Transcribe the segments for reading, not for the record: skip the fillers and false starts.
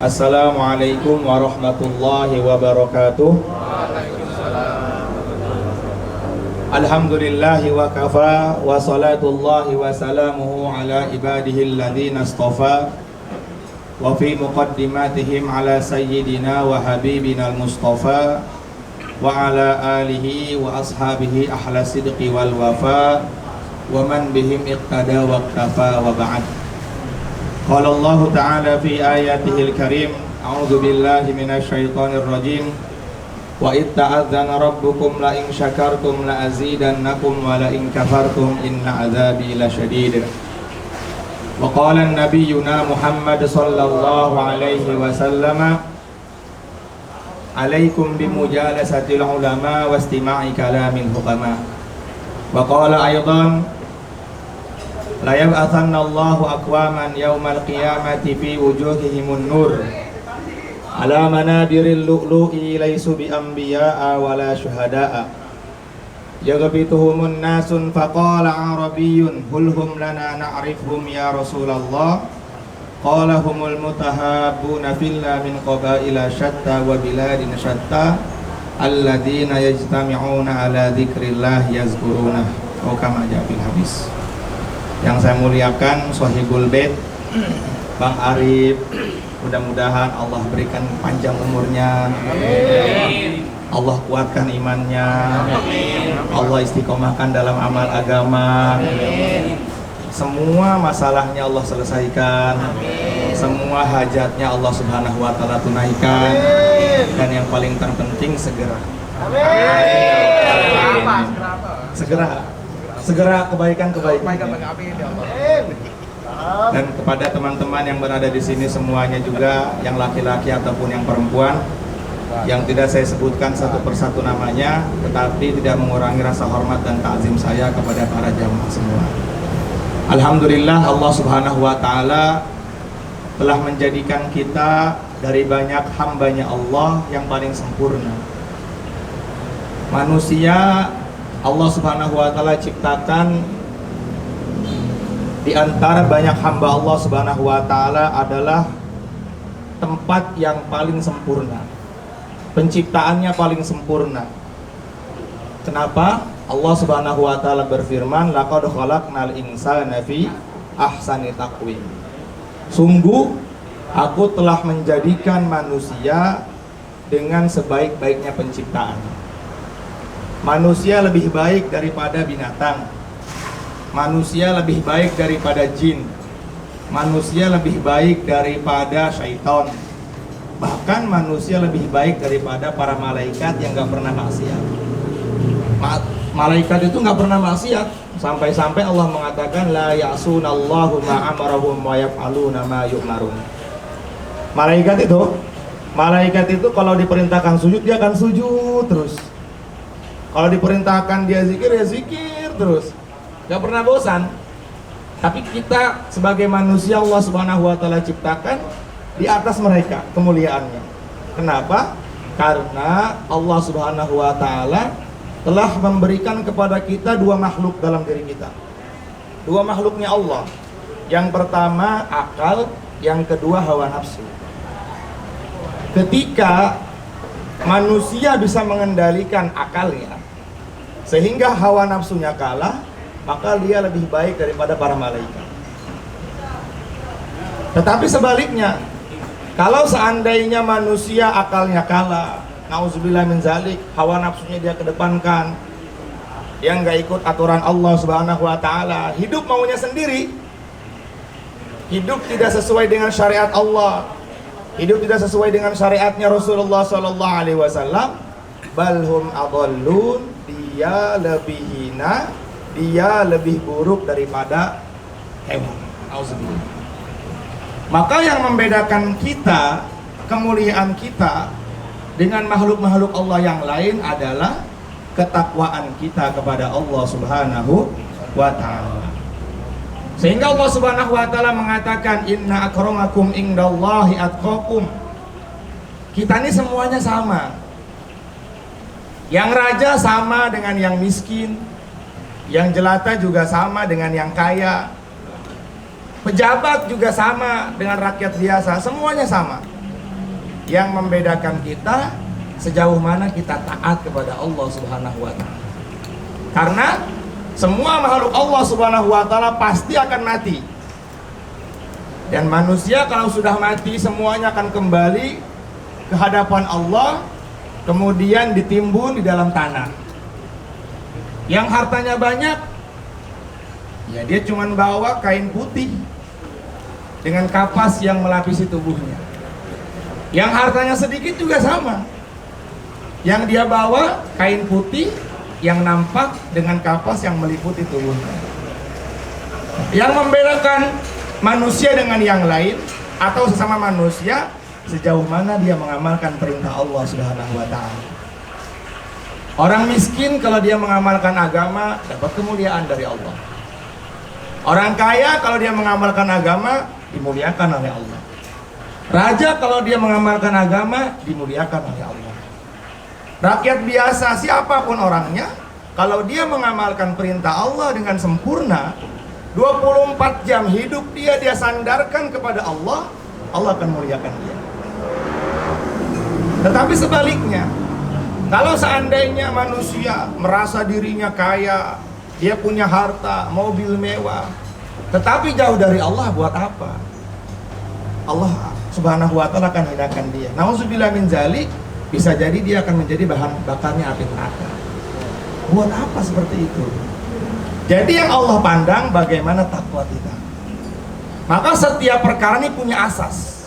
Assalamualaikum warahmatullahi wabarakatuh. Alhamdulillahi wa kafa wa salatullahi wa salamuhu ala ibadihi alladhina istafa wa fi muqaddimatihim ala sayyidina wa habibina al-mustafa wa ala alihi wa ashabihi ahla sidqi wal wafa wa man bihim iqtada wa iktafa wa ba'd. Qala Allah ta'ala fi ayatihil karim, a'udzu billahi minasy syaithanir rajim. Wa id ta'adzana rabbukum la in syakartum la azidannakum wa la in kafartum inna adzabi lasyadid. Wa qala an-nabiyyuna Muhammad sallallahu alaihi wasallam, alaikum bimujalasatil ulama wa istima'i kalamil hukama. Wa qala aydan, la yab'athanna Allahu aqwaman yaumal qiyamati fi wujuhihimun nur ala manadiril lu'lu'i laysu bi anbiya'a wala syuhada'a yaghbituhumun nasun faqala arabiyyun hulhum lana na'rifhum ya Rasulullah qala humul mutahabbuna fillah min qabaila syatta wa biladin syatta alladhina yajtami'una ala dzikrillah yazkuruna wa kama ja'a fil hadis. Yang saya muliakan Sohibul Bait Bang Arif, mudah-mudahan Allah berikan panjang umurnya. Amin. Allah kuatkan imannya. Amin. Allah istiqomahkan dalam amal agama. Amin. Semua masalahnya Allah selesaikan. Amin. Semua hajatnya Allah Subhanahu wa taala tunaikan. Amin. Dan yang paling terpenting segera. Amin. Segera kebaikan-kebaikan. Dan kepada teman-teman yang berada di sini semuanya juga, yang laki-laki ataupun yang perempuan, yang tidak saya sebutkan satu persatu namanya, tetapi tidak mengurangi rasa hormat dan takzim saya kepada para jamaah semua. Alhamdulillah, Allah Subhanahu wa taala telah menjadikan kita dari banyak hambanya Allah yang paling sempurna. Manusia Allah Subhanahu wa taala ciptakan di antara banyak hamba Allah Subhanahu wa taala adalah tempat yang paling sempurna. Penciptaannya paling sempurna. Kenapa? Allah Subhanahu wa taala berfirman, laqad khalaqnal insana fi ahsani taqwim. Sungguh aku telah menjadikan manusia dengan sebaik-baiknya penciptaan. Manusia lebih baik daripada binatang. Manusia lebih baik daripada jin. Manusia lebih baik daripada syaitan. Bahkan manusia lebih baik daripada para malaikat yang gak pernah maksiat. Malaikat itu gak pernah maksiat. Sampai-sampai Allah mengatakan la ya'sunallahu ma amarahum wa yaf'aluna ma yu'marun. Malaikat itu kalau diperintahkan sujud, dia akan sujud terus. Kalau diperintahkan dia zikir, ya zikir terus. Gak pernah bosan. Tapi kita sebagai manusia Allah Subhanahu wa taala ciptakan di atas mereka kemuliaannya. Kenapa? Karena Allah Subhanahu wa taala telah memberikan kepada kita dua makhluk dalam diri kita. Dua makhluknya Allah. Yang pertama akal, yang kedua hawa nafsu. Ketika manusia bisa mengendalikan akalnya sehingga hawa nafsunya kalah, maka dia lebih baik daripada para malaikat. Tetapi sebaliknya, kalau seandainya manusia akalnya kalah, nauzubillah min zalik, hawa nafsunya dia kedepankan, yang gak ikut aturan Allah Subhanahu wa taala, hidup maunya sendiri, hidup tidak sesuai dengan syariat Allah, hidup tidak sesuai dengan syariatnya Rasulullah sallallahu alaihi wasallam, balhum adallun, dia lebih hina, dia lebih buruk daripada hewan. Auzubillah. Maka yang membedakan kita, kemuliaan kita dengan makhluk-makhluk Allah yang lain adalah ketakwaan kita kepada Allah Subhanahu wa taala. Sehingga Allah Subhanahu wa taala mengatakan inna akramakum indallahi atqakum. Kita ini semuanya sama. Yang raja sama dengan yang miskin, yang jelata juga sama dengan yang kaya, pejabat juga sama dengan rakyat biasa, semuanya sama. Yang membedakan kita sejauh mana kita taat kepada Allah Subhanahu wa taala. Karena semua makhluk Allah Subhanahu wa taala pasti akan mati. Dan manusia kalau sudah mati semuanya akan kembali ke hadapan Allah, kemudian ditimbun di dalam tanah. Yang hartanya banyak, ya dia cuma bawa kain putih dengan kapas yang melapisi tubuhnya. Yang hartanya sedikit juga sama. Yang dia bawa kain putih yang nampak dengan kapas yang meliputi tubuhnya. Yang membedakan manusia dengan yang lain atau sesama manusia sejauh mana dia mengamalkan perintah Allah Subhanahu wa taala. Orang miskin kalau dia mengamalkan agama dapat kemuliaan dari Allah. Orang kaya kalau dia mengamalkan agama dimuliakan oleh Allah. Raja kalau dia mengamalkan agama dimuliakan oleh Allah. Rakyat biasa siapapun orangnya, kalau dia mengamalkan perintah Allah dengan sempurna, 24 jam hidup dia sandarkan kepada Allah, Allah akan muliakan dia. Tetapi sebaliknya, kalau seandainya manusia merasa dirinya kaya, dia punya harta, mobil mewah, tetapi jauh dari Allah, buat apa? Allah Subhanahu wa taala akan hinakan dia. Nauzubillah min zalik, bisa jadi dia akan menjadi bahan bakarnya api neraka. Buat apa seperti itu? Jadi yang Allah pandang bagaimana takwa kita. Maka setiap perkara ini punya asas.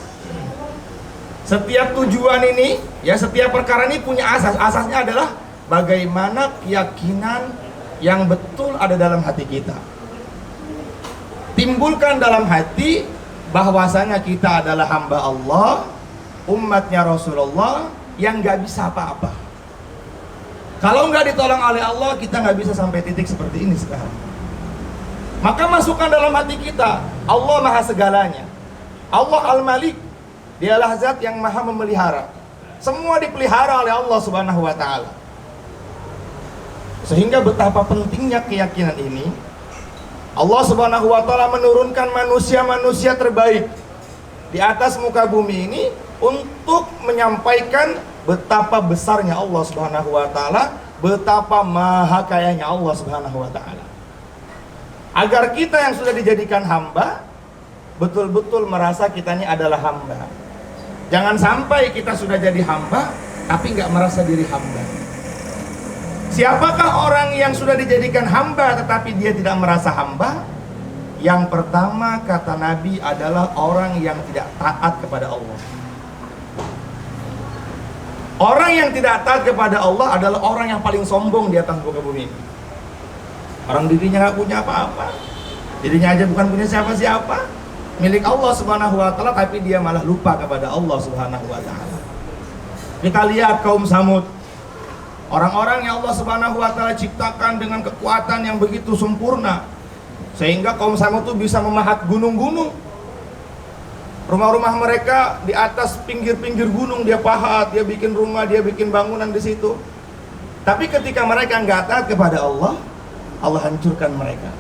Setiap tujuan ini, ya setiap perkara ini punya asas. Asasnya adalah bagaimana keyakinan yang betul ada dalam hati kita. Timbulkan dalam hati bahwasanya kita adalah hamba Allah, umatnya Rasulullah yang gak bisa apa-apa. Kalau nggak ditolong oleh Allah, kita nggak bisa sampai titik seperti ini sekarang. Maka masukkan dalam hati kita, Allah maha segalanya. Allah Al-Malik, dialah zat yang maha memelihara. Semua dipelihara oleh Allah Subhanahu wa ta'ala. Sehingga betapa pentingnya keyakinan ini, Allah Subhanahu wa ta'ala menurunkan manusia-manusia terbaik di atas muka bumi ini untuk menyampaikan betapa besarnya Allah Subhanahu wa ta'ala, betapa maha kayanya Allah Subhanahu wa ta'ala. Agar kita yang sudah dijadikan hamba betul-betul merasa kita ini adalah hamba. Jangan sampai kita sudah jadi hamba tapi nggak merasa diri hamba. Siapakah orang yang sudah dijadikan hamba tetapi dia tidak merasa hamba? Yang pertama kata Nabi adalah orang yang tidak taat kepada Allah. Orang yang tidak taat kepada Allah adalah orang yang paling sombong di atas muka bumi ini. Orang dirinya nggak punya apa-apa, dirinya aja bukan punya siapa-siapa, milik Allah Subhanahu wa ta'ala, tapi dia malah lupa kepada Allah Subhanahu wa ta'ala. Kita lihat kaum Samud, orang-orang yang Allah Subhanahu wa ta'ala ciptakan dengan kekuatan yang begitu sempurna, sehingga kaum Samud itu bisa memahat gunung-gunung. Rumah-rumah mereka di atas pinggir-pinggir gunung dia pahat, dia bikin rumah, dia bikin bangunan di situ. Tapi ketika mereka nggak taat kepada Allah, Allah hancurkan mereka.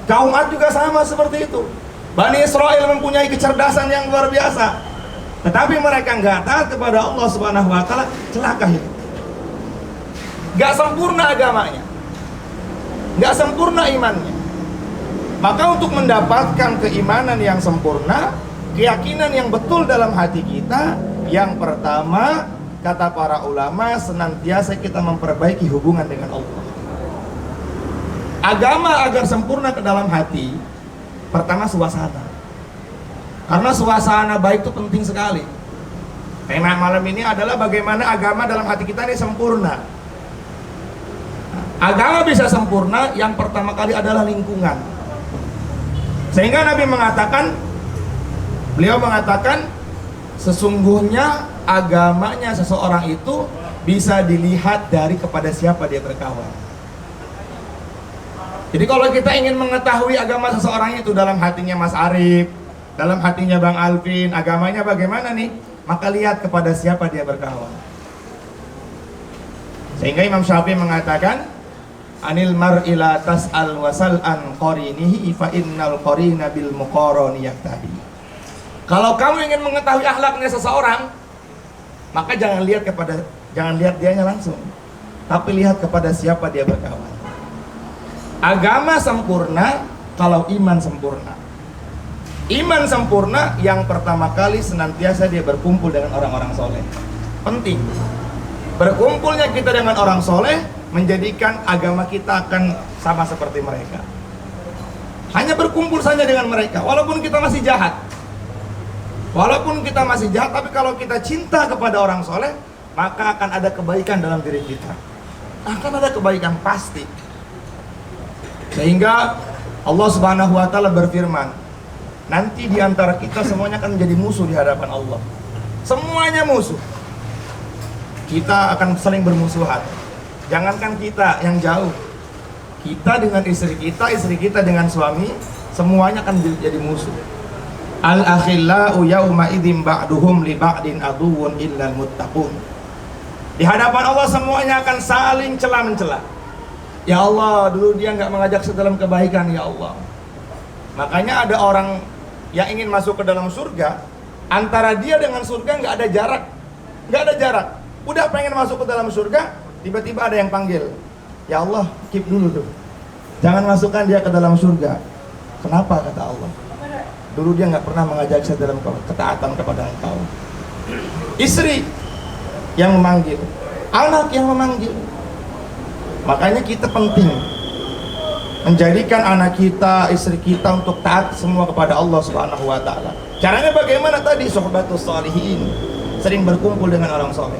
Kaum Ad juga sama seperti itu. Bani Israel mempunyai kecerdasan yang luar biasa, tetapi mereka nggak taat kepada Allah Subhanahu wa ta'ala, celaka itu. Nggak sempurna agamanya, nggak sempurna imannya. Maka untuk mendapatkan keimanan yang sempurna, keyakinan yang betul dalam hati kita, yang pertama kata para ulama, senantiasa kita memperbaiki hubungan dengan Allah. Agama agar sempurna ke dalam hati, pertama suasana. Karena suasana baik itu penting sekali. Tema malam ini adalah bagaimana agama dalam hati kita ini sempurna. Agama bisa sempurna, yang pertama kali adalah lingkungan. Sehingga Nabi mengatakan, beliau mengatakan, sesungguhnya agamanya seseorang itu bisa dilihat dari kepada siapa dia berkawan. Jadi kalau kita ingin mengetahui agama seseorang itu dalam hatinya Mas Arif, dalam hatinya Bang Alvin, agamanya bagaimana nih? Maka lihat kepada siapa dia berkawan. Sehingga Imam Syafi'i mengatakan, anil mar'i la tas'al wasal an qarinihi fa innal qarina bil muqarani yaktabi. Kalau kamu ingin mengetahui akhlaknya seseorang, Maka jangan lihat dianya langsung, tapi lihat kepada siapa dia berkawan. Agama sempurna kalau iman sempurna. Iman sempurna yang pertama kali senantiasa dia berkumpul dengan orang-orang soleh. Penting. Berkumpulnya kita dengan orang soleh menjadikan agama kita akan sama seperti mereka. Hanya berkumpul saja dengan mereka, walaupun kita masih jahat. Walaupun kita masih jahat, tapi kalau kita cinta kepada orang soleh, maka akan ada kebaikan dalam diri kita. Akan ada kebaikan pasti. Sehingga Allah Subhanahu wa taala berfirman, nanti di antara kita semuanya akan menjadi musuh di hadapan Allah. Semuanya musuh. Kita akan saling bermusuhan. Jangankan kita yang jauh, kita dengan istri kita dengan suami, semuanya akan jadi musuh. Al-akhillau yawma idzin ba'duhum li ba'din aduwwun illal muttaqun. Di hadapan Allah semuanya akan saling cela-mencela. Ya Allah, dulu dia nggak mengajak sedalam kebaikan, ya Allah. Makanya ada orang yang ingin masuk ke dalam surga, antara dia dengan surga nggak ada jarak. Udah pengen masuk ke dalam surga, tiba-tiba ada yang panggil, ya Allah, keep dulu tuh, jangan masukkan dia ke dalam surga. Kenapa? Kata Allah, dulu dia nggak pernah mengajak saya dalam ketaatan kepada engkau. Istri yang memanggil, anak yang memanggil. Makanya kita penting menjadikan anak kita, istri kita untuk taat semua kepada Allah Subhanahu wa taala. Caranya bagaimana tadi? Suhbatus shalihin, sering berkumpul dengan orang soleh.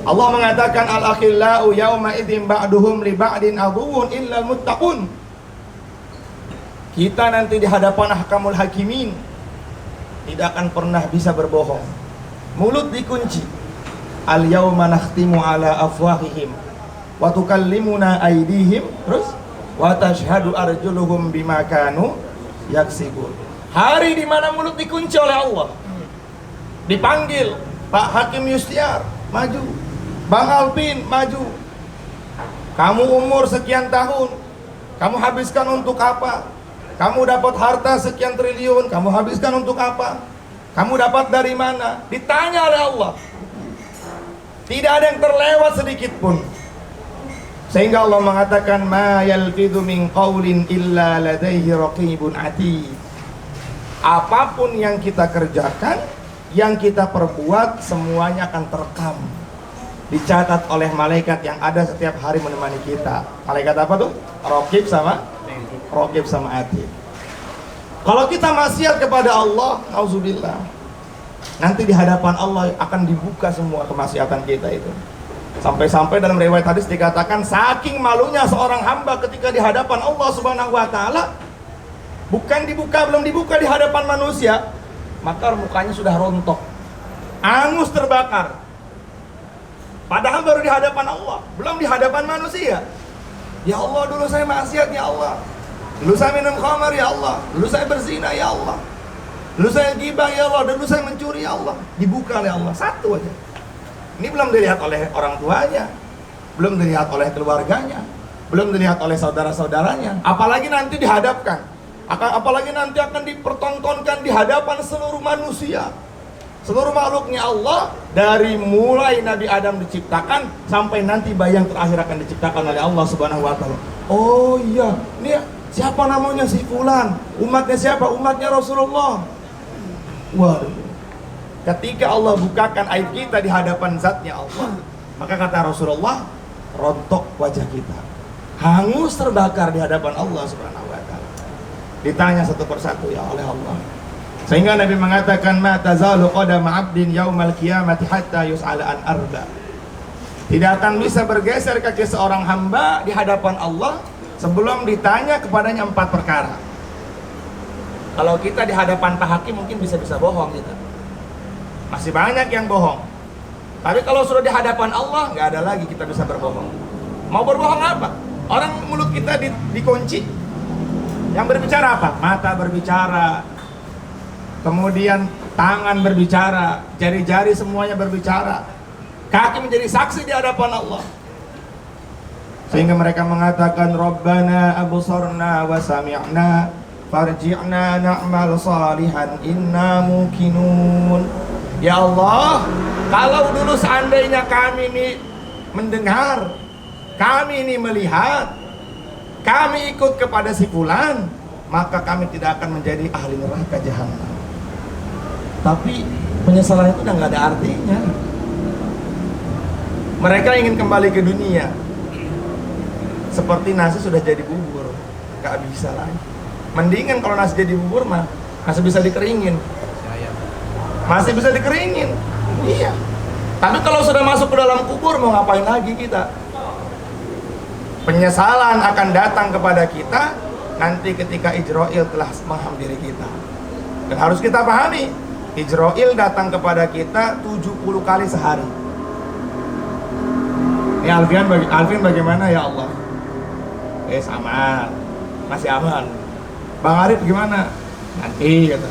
Allah mengatakan al-akhillau yawma idzin ba'duhum li ba'din aduwwun illal muttaqun. Kita nanti di hadapan ahkamul hakimin tidak akan pernah bisa berbohong. Mulut dikunci. Al-yawma nakhtimu ala afwahihim wa tukallimuna aydihim, terus wa tashhadu arjuluhum bima kanu yaksibun. Hari di mana mulut dikunci oleh Allah. Dipanggil, Pak Hakim Yustiar, maju. Bang Alpin, maju. Kamu umur sekian tahun, kamu habiskan untuk apa? Kamu dapat harta sekian triliun, kamu habiskan untuk apa? Kamu dapat dari mana? Ditanya oleh Allah. Tidak ada yang terlewat sedikit pun. Sehingga Allah mengatakan, ma yalfidhu min qaulin illa ladaihi raqibun atid. Apapun yang kita kerjakan, yang kita perbuat, semuanya akan terekam, dicatat oleh malaikat yang ada setiap hari menemani kita. Malaikat apa tuh? Raqib sama atid. Kalau kita maksiat kepada Allah, auzubillah, nanti di hadapan Allah akan dibuka semua kemaksiatan kita itu. Sampai-sampai dalam riwayat hadis dikatakan, saking malunya seorang hamba ketika di hadapan Allah Subhanahu wa taala, belum dibuka di hadapan manusia, maka mukanya sudah rontok, angus terbakar. Padahal baru di hadapan Allah, belum di hadapan manusia. Ya Allah, dulu saya maksiat, ya Allah. Dulu saya minum khamar, ya Allah. Dulu saya berzina, ya Allah. Dulu saya gibah, ya Allah. Dulu saya mencuri, ya Allah. Dibuka oleh Allah, satu aja. Ini belum dilihat oleh orang tuanya, belum dilihat oleh keluarganya, belum dilihat oleh saudara-saudaranya. Apalagi nanti dihadapkan, apalagi nanti akan dipertontonkan di hadapan seluruh manusia, seluruh makhluknya Allah, dari mulai Nabi Adam diciptakan sampai nanti bayi yang terakhir akan diciptakan oleh Allah Subhanahu wa taala. Oh iya, ini siapa namanya, si fulan, umatnya siapa? Umatnya Rasulullah. Waduh. Ketika Allah bukakan aib kita di hadapan zatnya Allah, maka kata Rasulullah, rontok wajah kita, hangus terbakar di hadapan Allah Subhanahu wa taala. Ditanya satu persatu ya oleh Allah. Sehingga Nabi mengatakan, ma tazalu qadama 'abdin yaumal qiyamati hatta yus'ala an arba. Tidak akan bisa bergeser kaki seorang hamba di hadapan Allah sebelum ditanya kepadanya 4 perkara. Kalau kita di hadapan Pak Hakim mungkin bisa-bisa bohong kita. Masih banyak yang bohong. Tapi kalau sudah di hadapan Allah, nggak ada lagi kita bisa berbohong. Mau berbohong apa? Orang mulut kita dikunci. Yang berbicara apa? Mata berbicara, kemudian tangan berbicara, jari-jari semuanya berbicara, kaki menjadi saksi di hadapan Allah. Sehingga mereka mengatakan, Rabbana absarna wa sami'na farji'na na'mal salihan inna muqinun. Ya Allah, kalau dulu seandainya kami ini mendengar, kami ini melihat, kami ikut kepada si fulan, maka kami tidak akan menjadi ahli neraka jahanam. Tapi penyesalan itu udah nggak ada artinya. Mereka ingin kembali ke dunia seperti nasi sudah jadi bubur, nggak bisa lagi. Mendingan kalau nasi jadi bubur mah masih bisa dikeringin, masih bisa dikeringin. Iya. Tapi kalau sudah masuk ke dalam kubur mau ngapain lagi kita? Penyesalan akan datang kepada kita nanti ketika Ijrail telah menghampiri kita. Dan harus kita pahami, Ijrail datang kepada kita 70 kali sehari. Ini Alvin bagaimana ya Allah? Sama, masih aman. Bang Arif gimana? Nanti kata.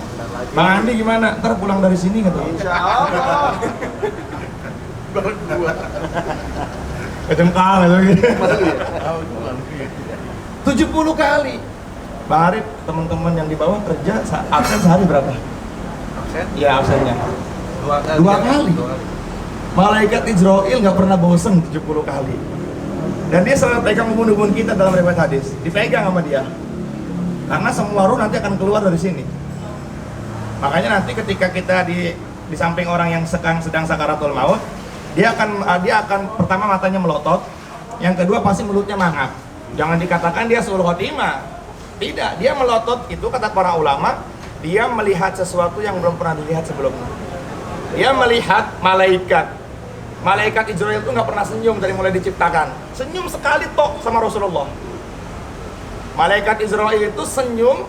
Bang Andi gimana? Ntar pulang dari sini kata. Insya Allah. Kecengkang gitu. 70 kali. Bang Arif, teman-teman yang di bawah kerja absen sehari berapa? Absen? Iya, absennya. Dua kali. Malaikat Ijrail nggak pernah bosen 70 kali. Dan dia selalu pegang ubun-ubun kita dalam riwayat hadis. Dipegang sama dia. Karena semua ruh nanti akan keluar dari sini. Makanya nanti ketika kita di samping orang yang sedang sakaratul maut, dia akan pertama matanya melotot, yang kedua pasti mulutnya mangap. Jangan dikatakan dia suul khotimah. Tidak, dia melotot itu kata para ulama, dia melihat sesuatu yang belum pernah dilihat sebelumnya. Dia melihat malaikat. Malaikat Ijrail itu nggak pernah senyum dari mulai diciptakan. Senyum sekali tok sama Rasulullah. Malaikat Ijrail itu senyum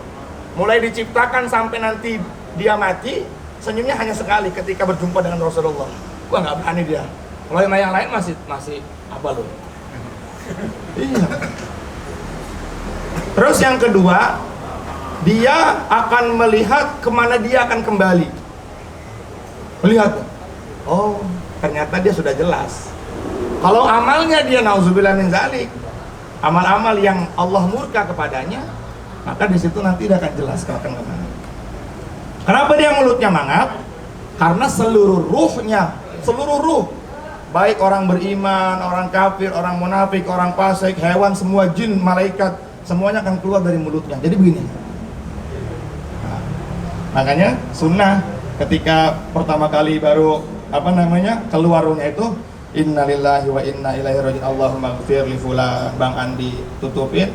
mulai diciptakan sampai nanti dia mati, senyumnya hanya sekali ketika berjumpa dengan Rasulullah. Wah, nggak berani dia. Kalau yang lain masih apa loh? Iya. Terus yang kedua, dia akan melihat kemana dia akan kembali. Melihat, oh ternyata dia sudah jelas. Kalau amalnya dia nauzubillah min zalik, amal-amal yang Allah murka kepadanya, maka di situ nanti dia akan jelas akan kemana. Kenapa dia mulutnya mangap? Karena seluruh ruh, baik orang beriman, orang kafir, orang munafik, orang fasik, hewan, semua jin, malaikat, semuanya akan keluar dari mulutnya. Jadi begini. Nah, makanya sunnah ketika pertama kali baru keluar ruhnya itu innalillahi wa inna ilaihi raji'un Allahumma ighfir li fulan, Bang Andi tutupin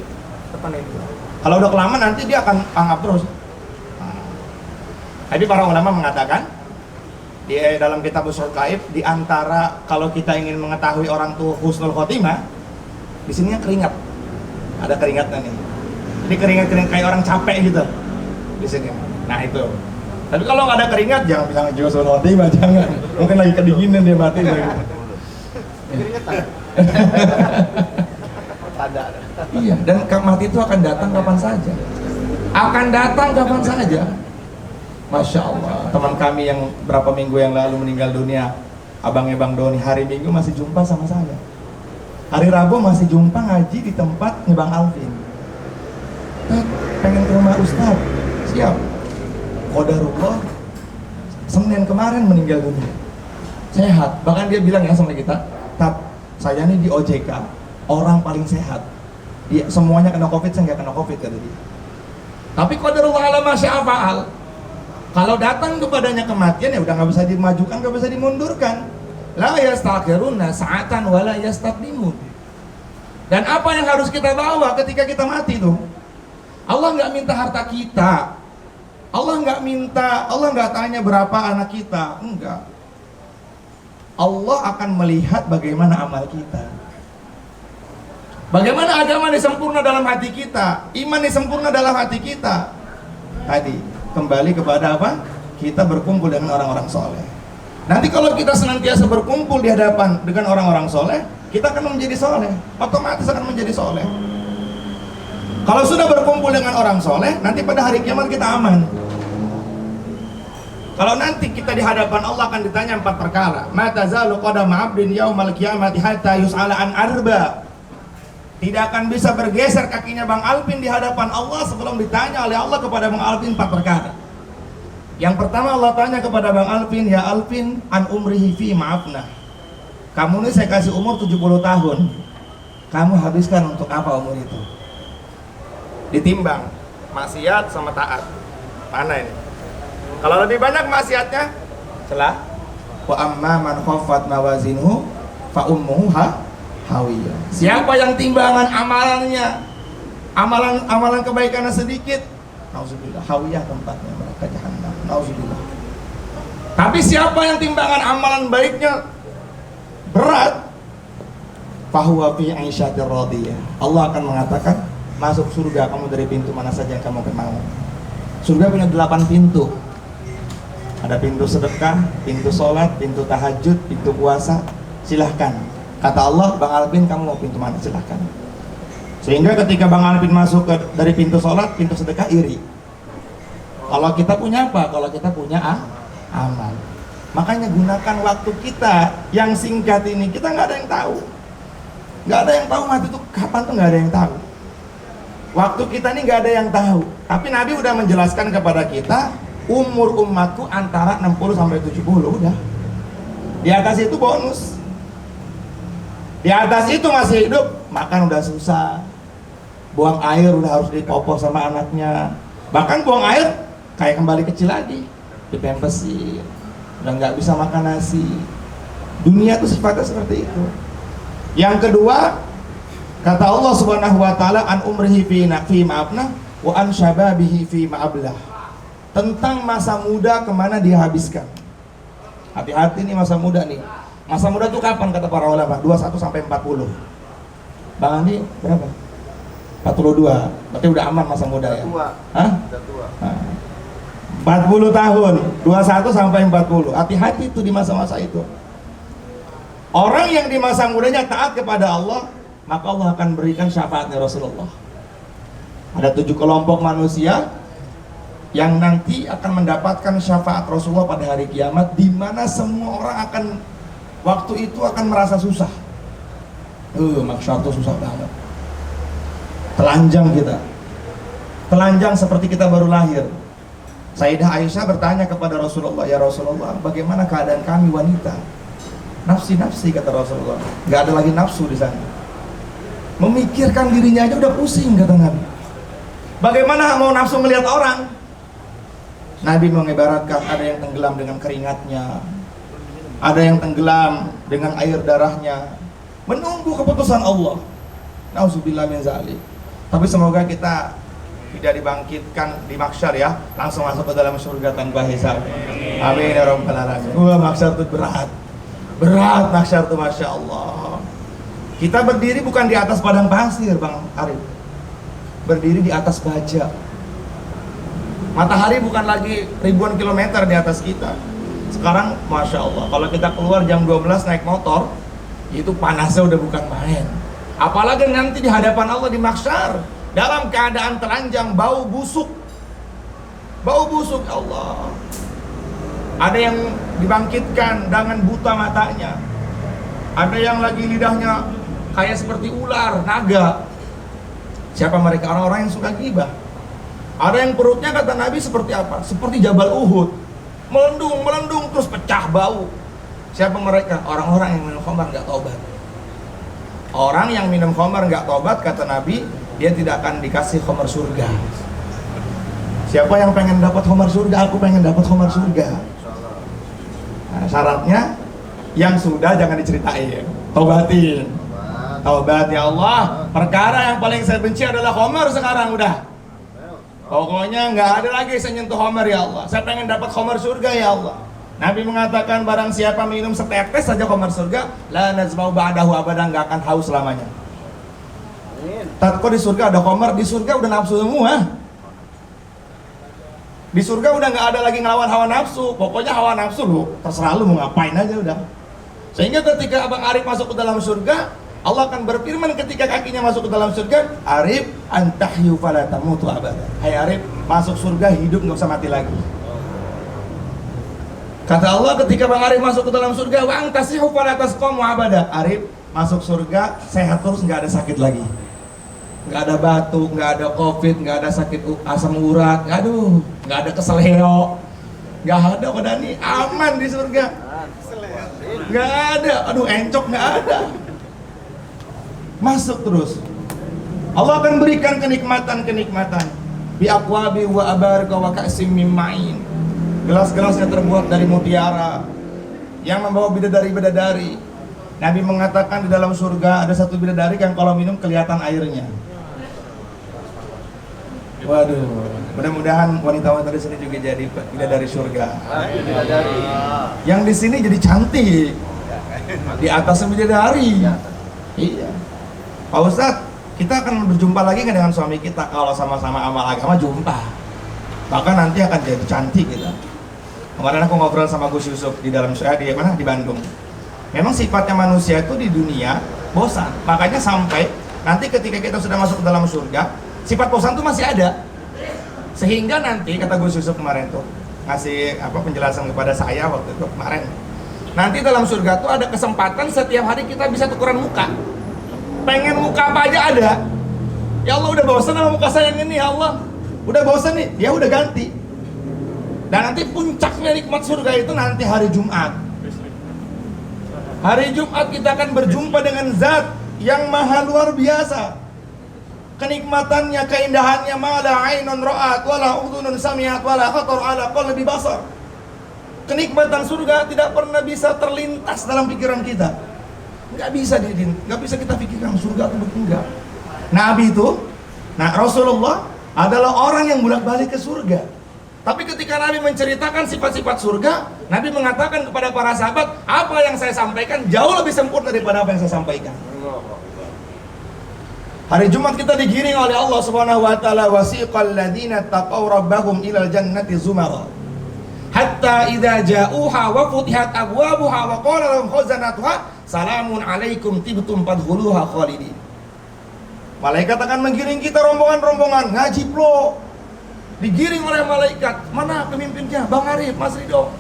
depan itu. Kalau udah kelamaan nanti dia akan anggap terus. Jadi para ulama mengatakan di dalam kitab Ushul Gaib, di antara kalau kita ingin mengetahui orang tuh husnul khotimah, di sininya keringat. Ada keringatnya nih. Ini keringat kayak orang capek gitu di sini. Nah itu. Tapi kalau nggak ada keringat, jangan bilang juga husnul khotimah, jangan. Mungkin lagi kedinginan dia mati. Iya, dan mati itu akan datang kapan saja. Akan datang kapan saja. Masya Allah, teman kami yang berapa minggu yang lalu meninggal dunia, abangnya Bang Doni, hari Minggu masih jumpa sama saya. Hari Rabu masih jumpa ngaji di tempatnya Bang Alvin. Pengen ke rumah Ustaz, siap. Qadarullah, Senin kemarin meninggal dunia. Sehat, bahkan dia bilang ya sama kita, Tat, saya nih di OJK, orang paling sehat. Dia semuanya kena Covid, saya nggak kena Covid kata dia. Tapi qadarullah ala ma syaa fa'al. Kalau datang kepadanya kematian ya udah nggak bisa dimajukan, nggak bisa dimundurkan. La yastakhiruna sa'atan wa la yastaqdimun. Dan apa yang harus kita bawa ketika kita mati itu? Allah nggak minta harta kita. Allah nggak tanya berapa anak kita, enggak. Allah akan melihat bagaimana amal kita. Bagaimana agama ini sempurna dalam hati kita, iman ini sempurna dalam hati kita. Tadi kembali kepada apa? Kita berkumpul dengan orang-orang soleh. Nanti kalau kita senantiasa berkumpul di hadapan dengan orang-orang soleh, kita akan menjadi soleh, otomatis akan menjadi soleh. Kalau sudah berkumpul dengan orang soleh, nanti pada hari kiamat kita aman. Kalau nanti kita di hadapan Allah akan ditanya 4 perkara. Ma tazalu qadama 'abdin yaumal qiyamati hatta yus'ala an arba. Tidak akan bisa bergeser kakinya Bang Alvin di hadapan Allah sebelum ditanya oleh Allah kepada Bang Alvin 4 perkara. Yang pertama Allah tanya kepada Bang Alvin, ya Alvin, an umrihi fi maafna. Kamu ini saya kasih umur 70 tahun. Kamu habiskan untuk apa umur itu? Ditimbang maksiat sama taat. Mana ini? Kalau lebih banyak maksiatnya, celah. Wa amma man khaffat mawazinhu fa ummuhu hawiyah. Siapa yang timbangan amalannya, amalan kebaikannya sedikit, nauzubillah, hawiyah tempatnya neraka jahanam. Nauzubillah. Tapi siapa yang timbangan amalan baiknya berat, fahuwa fi 'aisyatir radiyah. Allah akan mengatakan, masuk surga kamu dari pintu mana saja yang kamu mau. Surga punya 8 pintu. Ada pintu sedekah, pintu sholat, pintu tahajud, pintu puasa. Silahkan. Kata Allah, Bang Alvin kamu mau pintu mana? Silahkan. Sehingga ketika Bang Alvin masuk dari pintu sholat, pintu sedekah iri. Kalau kita punya apa? Kalau kita punya amal. Makanya gunakan waktu kita yang singkat ini. Kita nggak ada yang tahu. Nggak ada yang tahu mati itu kapan tuh, nggak ada yang tahu. Waktu kita ini nggak ada yang tahu. Tapi Nabi udah menjelaskan kepada kita, umur umatku antara 60 sampai 70 udah. Di atas itu bonus. Di atas itu masih hidup, makan udah susah. Buang air udah harus dipopok sama anaknya. Bahkan buang air kayak kembali kecil lagi, dipempesin. Udah nggak bisa makan nasi. Dunia itu sifatnya seperti itu. Yang kedua, kata Allah Subhanahu wa taala, an umrihi fi ma'abna wa an syababihi fi ma'ablah. Tentang masa muda kemana dia habiskan. Hati-hati nih masa muda nih. Masa muda itu kapan kata para ulama? 21 sampai 40. Bang Andi berapa? 42. Berarti udah aman masa muda ya? Hah? Udah tua. 40 tahun, 21 sampai 40. Hati-hati itu di masa-masa itu. Orang yang di masa mudanya taat kepada Allah, maka Allah akan berikan syafaatnya Rasulullah. Ada 7 kelompok manusia yang nanti akan mendapatkan syafaat Rasulullah pada hari kiamat, di mana semua orang akan waktu itu akan merasa susah. Mahsyar itu susah banget. Telanjang kita. Telanjang seperti kita baru lahir. Sayyidah Aisyah bertanya kepada Rasulullah, ya Rasulullah, bagaimana keadaan kami wanita? Nafsi-nafsi kata Rasulullah. Gak ada lagi nafsu di sana. Memikirkan dirinya aja udah pusing kata Nabi. Bagaimana mau nafsu melihat orang? Nabi mengibaratkan ada yang tenggelam dengan keringatnya, ada yang tenggelam dengan air darahnya, menunggu keputusan Allah. Nauzubillah min zalik. Tapi semoga kita tidak dibangkitkan di mahsyar ya, langsung masuk ke dalam surga tanpa hisab. Amin ya rabbal alamin. Wah, mahsyar itu berat. Berat mahsyar itu, masya Allah. Kita berdiri bukan di atas padang pasir, Bang Arif. Berdiri di atas baja. Matahari bukan lagi ribuan kilometer di atas kita. Sekarang masya Allah, kalau kita keluar jam 12 naik motor, itu panasnya udah bukan main. Apalagi nanti di hadapan Allah di mahsyar, dalam keadaan telanjang, bau busuk. Bau busuk Allah. Ada yang dibangkitkan dengan buta matanya. Ada yang lagi lidahnya kayak seperti ular, naga. Siapa mereka? Orang-orang yang suka gibah. Ada yang perutnya kata Nabi seperti apa? Seperti Jabal Uhud, melendung terus pecah bau. Siapa mereka? Orang-orang yang minum khamar nggak tobat. Orang yang minum khamar nggak tobat kata Nabi, dia tidak akan dikasih khamar surga. Siapa yang pengen dapat khamar surga? Aku pengen dapat khamar surga. Nah, syaratnya yang sudah jangan diceritain, tobatin. Taubat ya Allah. Perkara yang paling saya benci adalah khamar sekarang udah. Pokoknya nggak ada lagi saya nyentuh khamar ya Allah. Saya pengen dapat khamar surga ya Allah. Nabi mengatakan barang siapa minum setetes saja khamar surga, la nazmau ba'dahu abadan, nggak akan haus selamanya. Kok di surga ada khamar, di surga udah nafsu semua. Di surga udah nggak ada lagi ngelawan hawa nafsu. Pokoknya hawa nafsu lu terserah lu mau ngapain aja udah. Sehingga ketika Abang Arif masuk ke dalam surga, Allah akan berfirman ketika kakinya masuk ke dalam surga, Arif antahyu fala tamutu abada. Hai Arif, masuk surga hidup nggak usah mati lagi. Kata Allah ketika Bang Arif masuk ke dalam surga, wa antasihu fala tasqamu abada. Arif masuk surga sehat terus, nggak ada sakit lagi. Nggak ada batuk, nggak ada covid, nggak ada sakit asam urat, nggak ada keseleo. Nggak ada Pak Dani, aman di surga. Nggak ada, aduh encok nggak ada. Masuk terus. Allah akan berikan kenikmatan-kenikmatan. Bi aqwabi wa abarika wa ka'sim min ma'in. Gelas-gelasnya terbuat dari mutiara yang membawa bidadari-bidadari. Nabi mengatakan di dalam surga ada satu bidadari yang kalau minum kelihatan airnya. Waduh, mudah-mudahan wanita-wanita di sini juga jadi bidadari surga. Yang di sini jadi cantik. Di atas bidadari. Iya. Pak Ustadz, kita akan berjumpa lagi nggak dengan suami kita? Kalau sama-sama amal agama jumpa. Bahkan nanti akan jadi cantik kita. Kemarin aku ngobrol sama Gus Yusuf di dalam di mana? Di Bandung. Memang sifatnya manusia itu di dunia bosan. Makanya sampai nanti ketika kita sudah masuk ke dalam surga, sifat bosan itu masih ada. Sehingga nanti kata Gus Yusuf kemarin tuh ngasih penjelasan kepada saya waktu itu kemarin. Nanti dalam surga tuh ada kesempatan setiap hari kita bisa tukeran muka. Pengen muka apa aja ada. Ya Allah udah bosan sama muka saya yang ini ya Allah. Udah bosan nih, ya udah ganti. Dan nanti puncaknya nikmat surga itu nanti hari Jumat. Hari Jumat kita akan berjumpa dengan zat yang maha luar biasa. Kenikmatannya, keindahannya mala ainun ra'at wala udhunun sami'at wala khatar ala qalbi basar. Kenikmatan surga tidak pernah bisa terlintas dalam pikiran kita. Nggak bisa kita pikirkan surga itu enggak. Nabi itu, Rasulullah adalah orang yang bolak-balik ke surga. Tapi ketika Nabi menceritakan sifat-sifat surga, Nabi mengatakan kepada para sahabat, apa yang saya sampaikan jauh lebih sempurna daripada apa yang saya sampaikan. Hari Jumat kita digiring oleh Allah Subhanahu wa taala, wasiqal ladzina taqaw rabbahum ilal jannati zumara. Hatta idza ja'uha wa futihat abwabuha wa qala lahum khazanatuha salamun alaikum tibtum fadkhuluha khalidin. Malaikat akan menggiring kita rombongan-rombongan ngaji pro. Digiring oleh malaikat. Mana pemimpinnya? Bang Arif, Mas Ridho.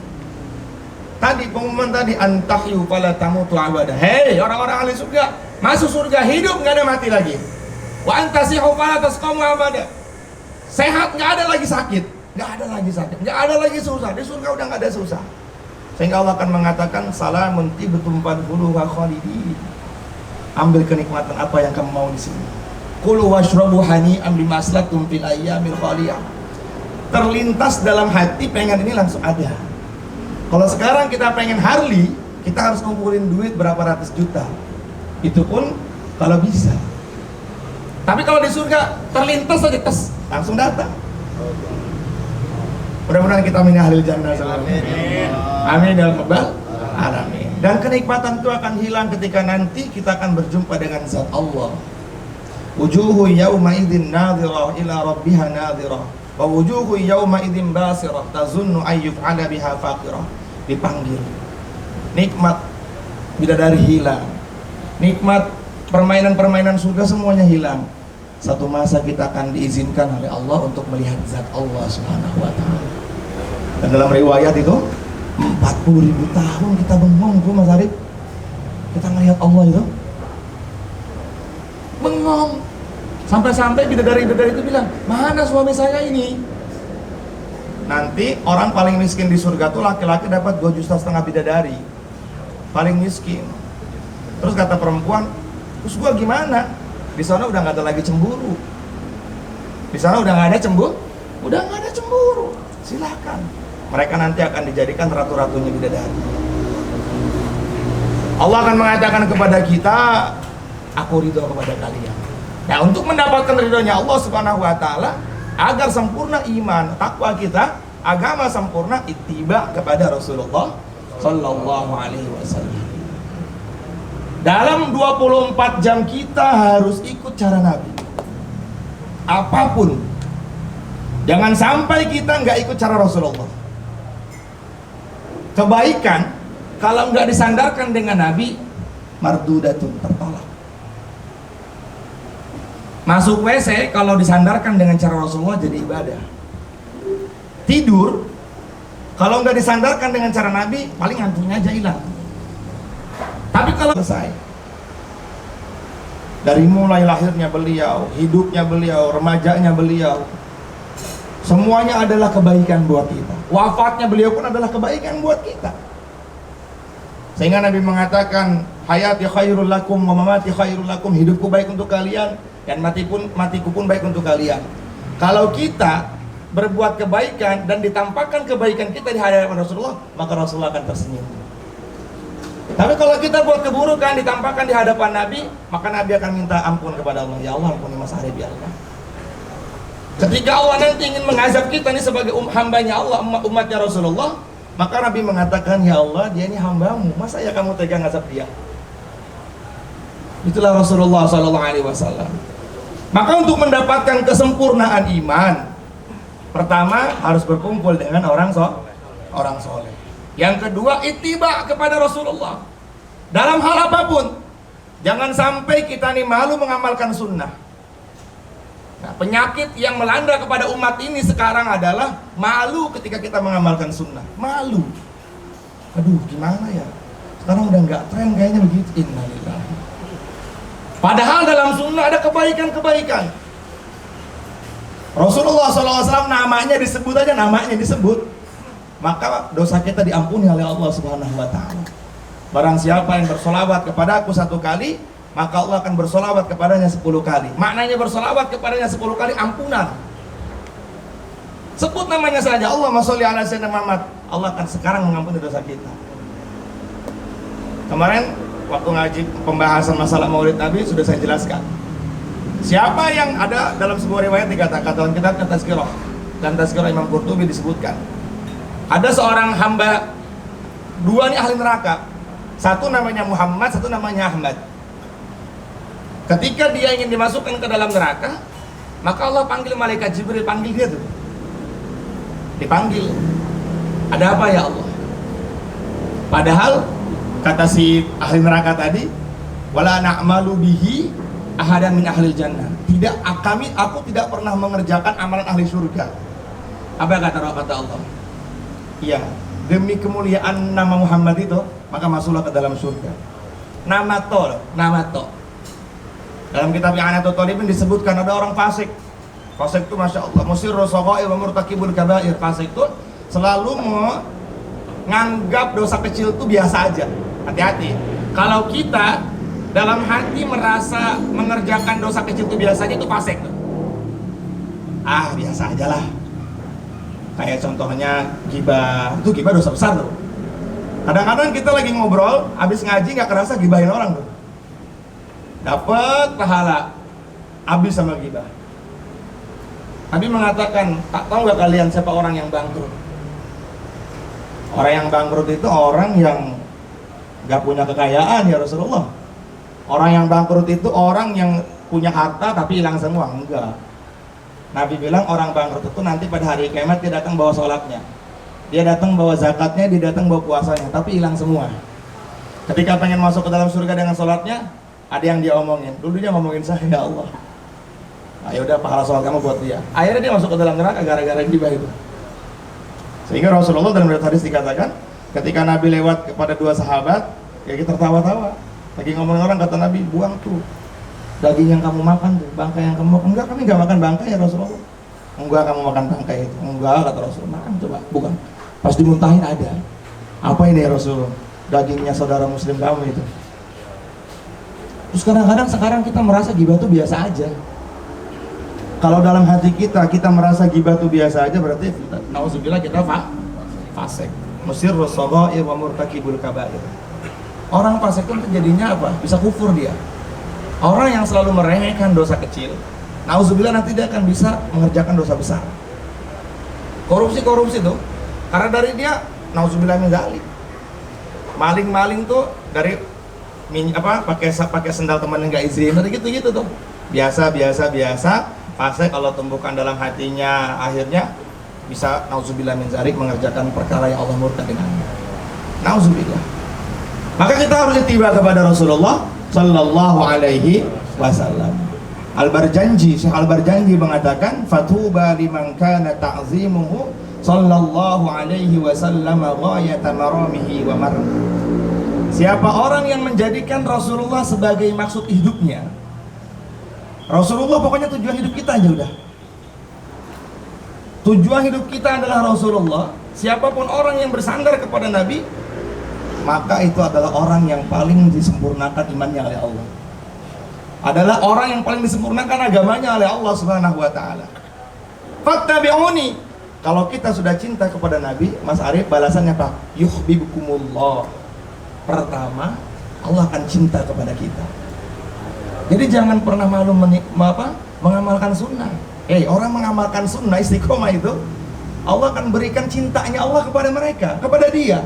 Tadi pengumuman tadi antahyu fala tamutu abada. Hei orang-orang ahli surga, masuk surga hidup enggak ada mati lagi. Wa antasihu fala tasqamu abada. Sehat enggak ada lagi sakit. Enggak ada lagi sakit, enggak ada lagi susah. Di surga udah enggak ada susah. Sehingga Allah akan mengatakan salamun tibtum fadkhuluha khalidin. Ambil kenikmatan apa yang kamu mau di sini. Kulu washrabu hani'an bima aslaftum fil ayyamil khaliyah. Terlintas dalam hati pengen ini langsung ada. Kalau sekarang kita pengen Harley, kita harus ngumpulin duit berapa ratus juta. Itu pun kalau bisa. Tapi kalau di surga terlintas saja langsung datang. Mudah-mudahan kita min ahlil jannah. Amin ya rabbal alamin. Dan kenikmatan itu akan hilang ketika nanti kita akan berjumpa dengan zat Allah. Wujuhu yawma idzin nadhirah ila rabbiha nadhirah wa wujuhu yawma idzin basirah tazunnu ayyuf'ala biha faqirah. Dipanggil. Nikmat bidadari hilang. Nikmat permainan-permainan surga semuanya hilang. Satu masa kita akan diizinkan oleh Allah untuk melihat zat Allah Subhanahu wa taala. Dan dalam riwayat itu 40.000 tahun kita bengong tuh Mas Arif. Kita ngelihat Allah itu bengong. Sampai-sampai bidadari-bidadari itu bilang, mana suami saya ini? Nanti orang paling miskin di surga tuh laki-laki dapat 2,5 juta bidadari. Paling miskin. Terus kata perempuan, terus gua gimana? Di sana udah nggak ada lagi cemburu. Di sana udah nggak ada udah nggak ada cemburu. Silakan. Mereka nanti akan dijadikan ratu-ratunya bidadari. Allah akan mengatakan kepada kita, aku ridho kepada kalian. Nah, untuk mendapatkan ridhonya Allah Subhanahu wa taala, agar sempurna iman, takwa kita, agama sempurna, ittiba kepada Rasulullah sallallahu alaihi wasallam. Dalam 24 jam kita harus ikut cara Nabi. Apapun. Jangan sampai kita nggak ikut cara Rasulullah. Kebaikan kalau nggak disandarkan dengan Nabi, mardudatun, tertolak. Masuk WC kalau disandarkan dengan cara Rasulullah jadi ibadah. Tidur kalau nggak disandarkan dengan cara Nabi, paling ngantuknya aja hilang. Tapi kalau selesai dari mulai lahirnya beliau, hidupnya beliau, remajanya beliau, semuanya adalah kebaikan buat kita. Wafatnya beliau pun adalah kebaikan buat kita. Sehingga Nabi mengatakan, hayati khairul lakum wa mamati khairul lakum, hidupku baik untuk kalian dan matiku pun baik untuk kalian. Kalau kita berbuat kebaikan dan ditampakkan kebaikan kita di hadapan Rasulullah, maka Rasulullah akan tersenyum. Tapi kalau kita buat keburukan ditampakkan di hadapan Nabi, maka Nabi akan minta ampun kepada Allah. Ya Allah, ampuni Mas Arif ya Allah. Ketika Allah nanti ingin mengazab kita ini sebagai hambanya Allah, umatnya Rasulullah, maka Nabi mengatakan, ya Allah, dia ini hambamu, masa ya kamu tega ngazab dia? Itulah Rasulullah SAW. Maka untuk mendapatkan kesempurnaan iman, pertama harus berkumpul dengan orang soleh. Yang kedua, ittiba kepada Rasulullah dalam hal apapun. Jangan sampai kita nih malu mengamalkan sunnah. Nah, penyakit yang melanda kepada umat ini sekarang adalah malu ketika kita mengamalkan sunnah. Malu. Aduh, gimana ya? Sekarang udah nggak tren kayaknya begitu. Innalillahi. Padahal dalam sunnah ada kebaikan-kebaikan. Rasulullah SAW namanya disebut aja, namanya disebut, maka dosa kita diampuni oleh Allah Subhanahu wa Ta'ala. Barang siapa yang bersolawat kepada aku 1 kali, maka Allah akan bersolawat kepadanya 10 kali. Maknanya bersolawat kepadanya 10 kali ampunan. Sebut namanya saja, Allahumma sholli ala sayyidina Muhammad, Allah akan sekarang mengampuni dosa kita. Kemarin waktu ngaji pembahasan masalah maulid Nabi sudah saya jelaskan. Siapa yang ada dalam sebuah riwayat dikatakan dalam kitab Tazkirah dan Tazkirah Imam Qurtubi disebutkan, ada seorang hamba, 2 nih ahli neraka. Satu namanya Muhammad, satu namanya Ahmad. Ketika dia ingin dimasukkan ke dalam neraka, maka Allah panggil malaikat Jibril, panggil dia tuh. Dipanggil. Ada apa ya Allah? Padahal kata si ahli neraka tadi, wala na'malu bihi ahadan min ahlil jannah. Aku tidak pernah mengerjakan amalan ahli surga. Apa kata Allah? Iya, demi kemuliaan nama Muhammad itu, maka masuklah ke dalam surga. Nama to. Dalam kitab I'anatul Talibin disebutkan ada orang fasik. Fasik itu Masya Allah, musirru shaghair wa murtakibul kabair. Fasik itu selalu menganggap dosa kecil itu biasa aja. Hati-hati. Kalau kita dalam hati merasa mengerjakan dosa kecil itu biasanya, itu fasik tuh. Biasa aja lah. Kayak contohnya ghibah, itu ghibah dosa besar tuh. Kadang-kadang kita lagi ngobrol, habis ngaji nggak kerasa gibahin orang tuh. Dapat pahala, habis sama ghibah. Nabi mengatakan, tak tahu nggak kalian siapa orang yang bangkrut? Orang yang bangkrut itu orang yang nggak punya kekayaan ya Rasulullah. Orang yang bangkrut itu orang yang punya harta tapi hilang semua. Enggak. Nabi bilang orang bangkrut itu nanti pada hari kiamat dia datang bawa sholatnya, dia datang bawa zakatnya, dia datang bawa puasanya, tapi hilang semua. Ketika pengen masuk ke dalam surga dengan sholatnya, ada yang dia omongin. Dulu dia ngomongin saya, ya Allah, ya udah pahala sholat kamu buat dia. Akhirnya dia masuk ke dalam neraka gara-gara ghibah itu. Sehingga Rasulullah dalam riwayat hadis dikatakan, ketika Nabi lewat kepada 2 sahabat, ya kita tertawa-tawa. Lagi ngomongin orang, kata Nabi, buang tuh daging yang kamu makan tuh, bangkai yang kamu makan. Enggak, kami enggak makan bangkai ya Rasulullah. Enggak, kamu makan bangkai itu. Enggak, kata Rasulullah. Makan coba, bukan. Pas dimuntahin ada. Apa ini ya Rasulullah? Dagingnya saudara muslim kamu itu. Terus kadang-kadang sekarang kita merasa ghibah itu biasa aja. Kalau dalam hati kita merasa ghibah itu biasa aja, berarti nauzubillah kita fasik. Musirru shaghair wa murtakibul kabair. Orang fasik itu terjadinya apa? Bisa kufur dia. Orang yang selalu meremehkan dosa kecil, nauzubillah nanti dia akan bisa mengerjakan dosa besar. Korupsi tuh, karena dari dia nauzubillah min dzalik. Maling tuh dari pakai sendal teman yang nggak izin, dari gitu tuh. Biasa. Fase kalau tumbuhkan dalam hatinya, akhirnya bisa nauzubillah min dzalik mengerjakan perkara yang Allah murka dengannya. Nauzubillah. Maka kita harus ittiba kepada Rasulullah sallallahu alaihi wasallam. Syekh Al-Barjanji mengatakan, fatuba liman kana ta'zimuhu sallallahu alaihi wasallam ghayata maramihi wa marmi. Siapa orang yang menjadikan Rasulullah sebagai maksud hidupnya, Rasulullah pokoknya tujuan hidup kita aja udah. Tujuan hidup kita adalah Rasulullah siapapun orang yang bersandar kepada Nabi, maka itu adalah orang yang paling disempurnakan imannya oleh Allah, adalah orang yang paling disempurnakan agamanya oleh Allah Subhanahu wa taala. Fattabi'uni. Kalau kita sudah cinta kepada Nabi, Mas Arif, balasannya apa? Yuhibbukumullah. Pertama, Allah akan cinta kepada kita. Jadi jangan pernah malu mengamalkan sunnah. Orang mengamalkan sunnah istiqomah itu, Allah akan berikan cintanya Allah kepada mereka, kepada dia.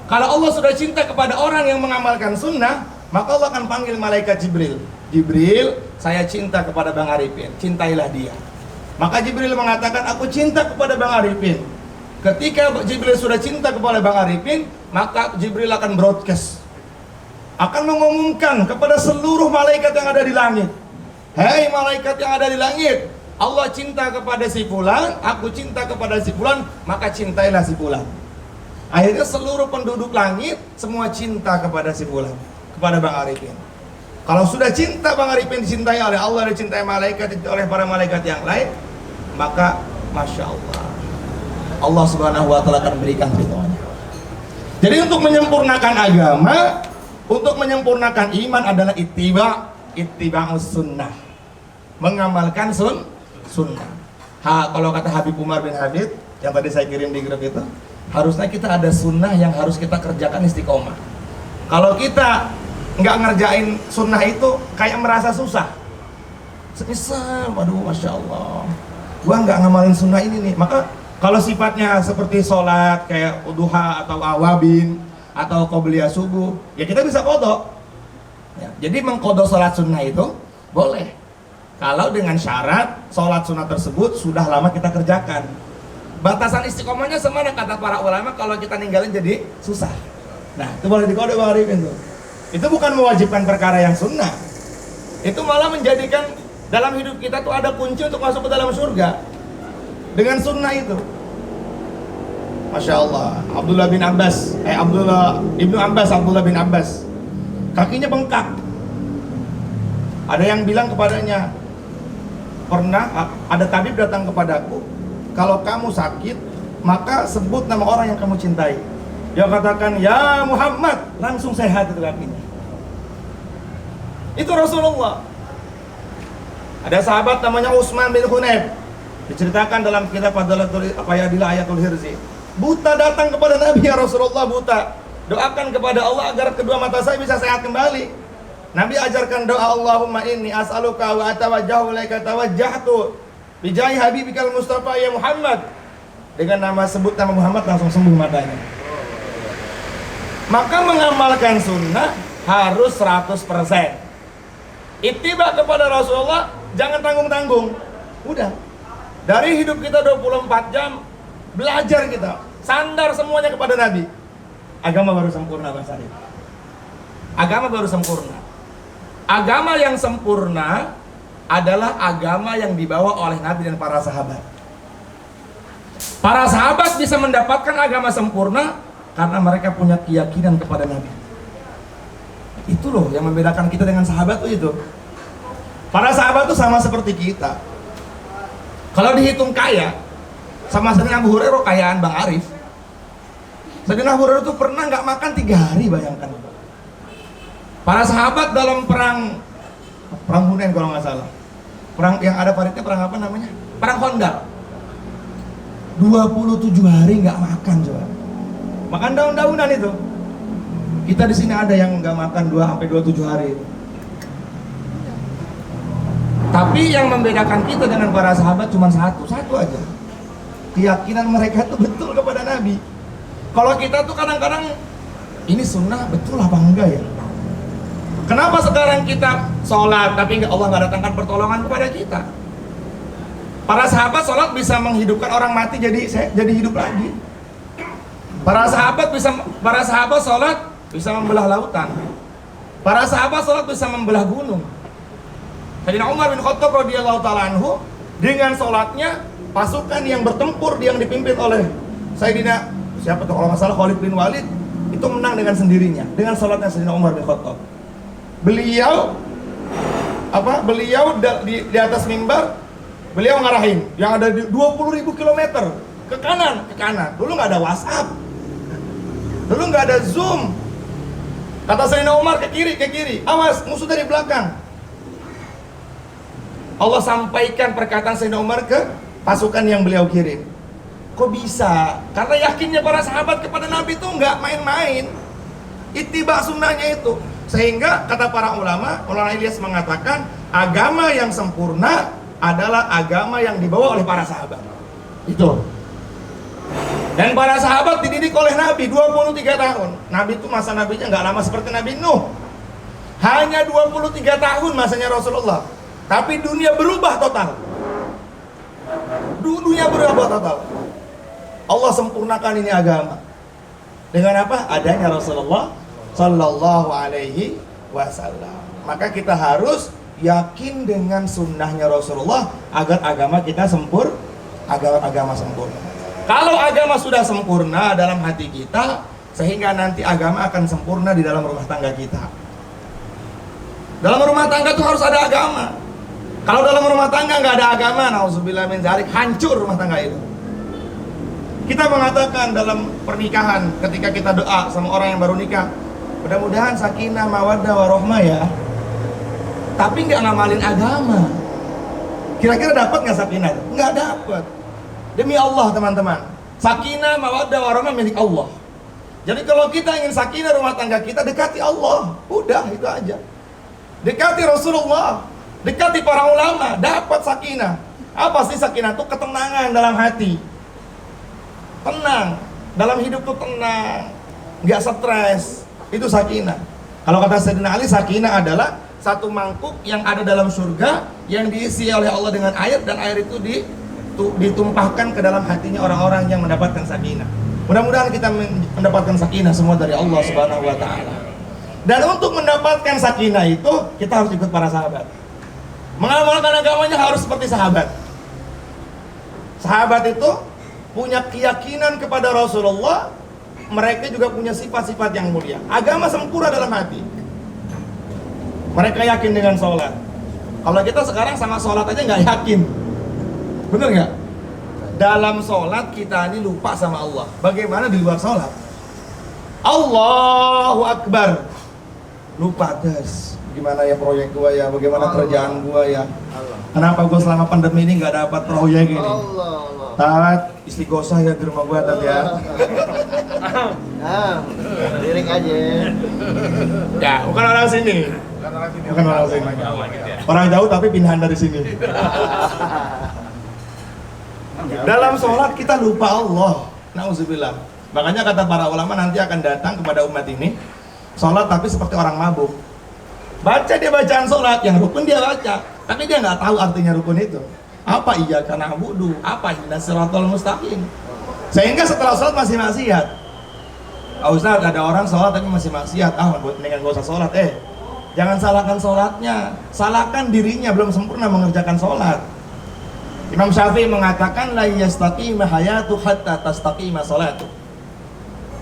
Kalau Allah sudah cinta kepada orang yang mengamalkan sunnah, maka Allah akan panggil malaikat Jibril. Jibril, saya cinta kepada Bang Arifin, cintailah dia. Maka Jibril mengatakan, aku cinta kepada Bang Arifin. Ketika Jibril sudah cinta kepada Bang Arifin, maka Jibril akan broadcast, akan mengumumkan kepada seluruh malaikat yang ada di langit. Hei malaikat yang ada di langit, Allah cinta kepada si fulan, aku cinta kepada si fulan, maka cintailah si fulan. Akhirnya seluruh penduduk langit semua cinta kepada si fulan, kepada Bang Arifin. Kalau sudah cinta Bang Arifin dicintai oleh Allah, dicintai malaikat, oleh para malaikat yang lain, maka Masya Allah, Allah Subhanahu wa ta'ala akan berikan ridhonya. Jadi untuk menyempurnakan agama, untuk menyempurnakan iman adalah ittiba'us sunnah, mengamalkan sunnah. Kalau kata Habib Umar bin Habib yang tadi saya kirim di grup itu, harusnya kita ada sunnah yang harus kita kerjakan istiqomah. Kalau kita nggak ngerjain sunnah itu kayak merasa susah, semisal, waduh Masya Allah, gua nggak ngamalin sunnah ini nih. Maka kalau sifatnya seperti sholat kayak duha atau awabin atau qobliyah subuh, ya kita bisa qodho ya. Jadi mengqodho sholat sunnah itu boleh, kalau dengan syarat sholat sunnah tersebut sudah lama kita kerjakan. Batasan istiqomahnya semana kata para ulama, kalau kita ninggalin jadi susah. Nah itu boleh diqodho Bang Arifin tuh. Itu bukan mewajibkan perkara yang sunnah, itu malah menjadikan dalam hidup kita tuh ada kunci untuk masuk ke dalam surga dengan sunnah itu. Masya Allah, Abdullah bin Abbas kakinya bengkak. Ada yang bilang kepadanya, pernah ada tabib datang kepadaku, kalau kamu sakit maka sebut nama orang yang kamu cintai. Dia katakan, ya Muhammad, langsung sehat itu kakinya. Itu Rasulullah. Ada sahabat namanya Utsman bin Hunayf, diceritakan dalam kitab Fadailatul Ayatul Hirzi. Buta datang kepada Nabi, ya Rasulullah buta, doakan kepada Allah agar kedua mata saya bisa sehat kembali. Nabi ajarkan doa, Allahumma inni as'aluka wa atawajjahu ilaika tawajjahtu bijahi habibikal Mustafa ya Muhammad. Dengan sebut nama Muhammad langsung sembuh matanya. Maka mengamalkan sunnah harus 100%. Ittiba kepada Rasulullah, jangan tanggung-tanggung. Udah, dari hidup kita 24 jam, belajar kita, sandar semuanya kepada Nabi. Agama baru sempurna, Mas Arif. Agama baru sempurna. Agama yang sempurna adalah agama yang dibawa oleh Nabi dan para sahabat. Para sahabat bisa mendapatkan agama sempurna karena mereka punya keyakinan kepada Nabi. Itu loh yang membedakan kita dengan sahabat itu. Para sahabat itu sama seperti kita. Kalau dihitung kaya, sama Sayyidina Abu Hurairah kayaan Bang Arif. Sayyidina Abu Hurairah itu pernah nggak makan 3 hari, bayangkan. Para sahabat dalam perang Hunain kalau nggak salah, perang yang ada paritnya, perang apa namanya? Perang Khandaq. 27 hari nggak makan, coba. Makan daun-daunan itu. Kita di sini ada yang nggak makan 2-27 hari. Tapi yang membedakan kita dengan para sahabat cuma satu aja. Keyakinan mereka itu betul kepada Nabi. Kalau kita tuh kadang-kadang ini sunnah betul apa enggak ya? Kenapa sekarang kita sholat tapi Allah nggak datangkan pertolongan kepada kita? Para sahabat sholat bisa menghidupkan orang mati jadi hidup lagi. Para sahabat sholat bisa membelah lautan. Para sahabat sholat bisa membelah gunung. Sayyidina Umar bin Khattab radhiyallahu ta'ala anhu, dengan sholatnya pasukan yang bertempur yang dipimpin oleh Sayyidina siapa tuh kalau nggak salah Khalid bin Walid itu menang dengan sendirinya dengan sholatnya Sayyidina Umar bin Khattab. Beliau di atas mimbar, beliau ngarahin yang ada 20.000 kilometer ke kanan, ke kanan. Dulu nggak ada WhatsApp, dulu nggak ada Zoom. Kata Sayyidina Umar, ke kiri, awas musuh dari belakang. Allah sampaikan perkataan Sayyidina Umar ke pasukan yang beliau kirim. Kok bisa? Karena yakinnya para sahabat kepada Nabi itu nggak main-main. Ittiba sunnahnya itu. Sehingga kata para ulama Ilyas mengatakan agama yang sempurna adalah agama yang dibawa oleh para sahabat. Itu. Dan para sahabat dididik oleh Nabi 23 tahun. Nabi itu masa nabinya nggak lama seperti Nabi Nuh. Hanya 23 tahun masanya Rasulullah. Tapi dunia berubah total. Dunia berubah total. Allah sempurnakan ini agama. Dengan apa? Adanya Rasulullah Sallallahu Alaihi Wasallam. Maka kita harus yakin dengan sunnahnya Rasulullah agar agama kita agama sempurna. Kalau agama sudah sempurna dalam hati kita, sehingga nanti agama akan sempurna di dalam rumah tangga kita. Dalam rumah tangga itu harus ada agama. Kalau dalam rumah tangga nggak ada agama, nauzubillah min dzalik, hancur rumah tangga itu. Kita mengatakan dalam pernikahan ketika kita doa sama orang yang baru nikah, mudah-mudahan sakinah mawaddah warahmah ya. Tapi nggak ngamalin agama. Kira-kira dapat nggak sakinah? Nggak dapat. Demi Allah teman-teman, sakinah mawaddah warahmah milik Allah. Jadi kalau kita ingin sakinah rumah tangga kita, dekati Allah. Udah itu aja. Dekati Rasulullah, dekati para ulama, dapat sakinah. Apa sih sakinah? Itu ketenangan dalam hati. Tenang, dalam hidup tuh tenang, nggak stres, itu sakinah. Kalau kata Sayyidina Ali, sakinah adalah satu mangkuk yang ada dalam surga yang diisi oleh Allah dengan air, dan air itu ditumpahkan ke dalam hatinya orang-orang yang mendapatkan sakinah. Mudah-mudahan kita mendapatkan sakinah semua dari Allah Subhanahu wa Ta'ala. Dan untuk mendapatkan sakinah itu kita harus ikut para sahabat. Mengamalkan agamanya harus seperti sahabat. Sahabat itu punya keyakinan kepada Rasulullah, mereka juga punya sifat-sifat yang mulia. Agama sempurna dalam hati. Mereka yakin dengan sholat. Kalau kita sekarang sama sholat aja nggak yakin, bener nggak? Dalam sholat kita ini lupa sama Allah. Bagaimana di luar sholat? Allahu Akbar, lupa tes. Gimana ya proyek gua ya? Bagaimana kerjaan gua ya? Kenapa gua selama pandemi ini nggak dapat proyek ini? Tat, istighosah ya di rumah gua Tat ya. Lirik aja. Ya, bukan orang sini. Bukan orang sini. Orang jauh tapi pindahan dari sini. Dalam sholat kita lupa Allah. Nauzubillah. Makanya kata para ulama nanti akan datang kepada umat ini sholat tapi seperti orang mabuk. Baca dia bacaan sholat, yang rukun dia baca, tapi dia nggak tahu artinya rukun itu. Apa iya karena wudu, apa ihdinas siratal mustaqim. Sehingga setelah sholat masih maksiat. Ustaz, ada orang sholat tapi masih maksiat. Mendingan gak usah sholat. Jangan salahkan sholatnya, salahkan dirinya belum sempurna mengerjakan sholat. Imam Syafi'i mengatakan la yastaqima hayatu hatta tastaqima sholatu.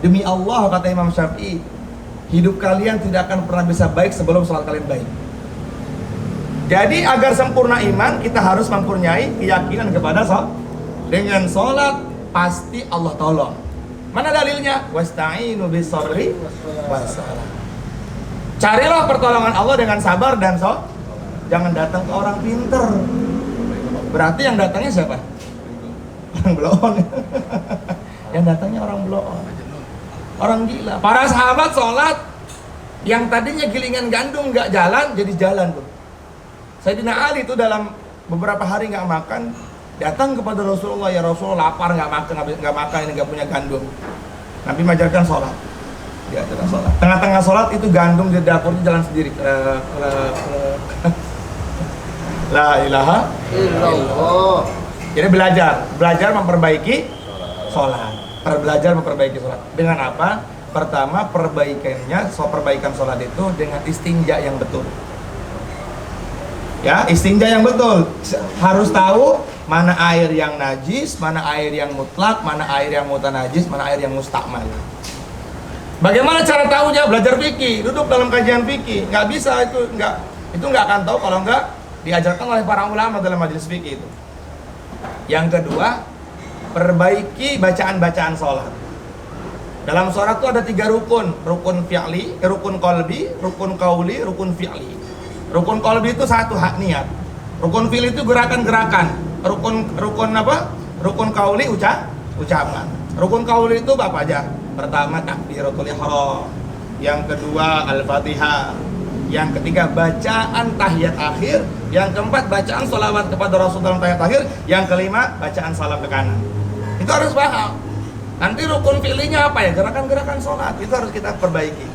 Demi Allah, kata Imam Syafi'i, hidup kalian tidak akan pernah bisa baik sebelum sholat kalian baik. Jadi agar sempurna iman, kita harus mempunyai keyakinan kepada sholat. Dengan sholat pasti Allah tolong. Mana dalilnya? Wasta'inu bis-sabri was-salah. Carilah pertolongan Allah dengan sabar dan sholat. Jangan datang ke orang pinter. Berarti yang datangnya siapa? Orang bloon. Yang datangnya orang bloon. Orang gila. Para sahabat sholat, yang tadinya gilingan gandum nggak jalan, jadi jalan tuh. Sayyidina Ali itu dalam beberapa hari nggak makan, datang kepada Rasulullah, ya Rasulullah lapar, nggak makan, ini nggak punya gandum. Nabi mengajarkan sholat. Dia ajarkan sholat. Tengah-tengah sholat itu gandum di dapurnya jalan sendiri. La ilaha illallah. Jadi belajar memperbaiki sholat. Belajar memperbaiki sholat. Dengan apa? Pertama, perbaikan sholat itu dengan istinja yang betul. Ya, istinja yang betul. Harus tahu mana air yang najis, mana air yang mutlak, mana air yang mutanajis, mana air yang mustakmal. Bagaimana cara tahunya? Belajar fikih, duduk dalam kajian fikih. Nggak bisa itu nggak akan tahu kalau nggak diajarkan oleh para ulama dalam majelis fikih itu. Yang kedua, perbaiki bacaan-bacaan sholat. Dalam sholat itu ada 3 rukun. Rukun fi'li, rukun qalbi, rukun qauli, rukun fi'li. Rukun qalbi itu satu, hak niat. Rukun fi'li itu gerakan-gerakan. Rukun apa? Rukun qauli ucapan. Rukun qauli itu apa aja? Pertama takbiratul ihram. Yang kedua al-fatihah. Yang ketiga bacaan tahiyat akhir. Yang keempat bacaan sholawat kepada Rasul dalam tahiyat akhir. Yang kelima bacaan salam ke kanan. Itu harus paham. Nanti rukun fi'linya apa ya? Gerakan-gerakan sholat. Itu harus kita perbaiki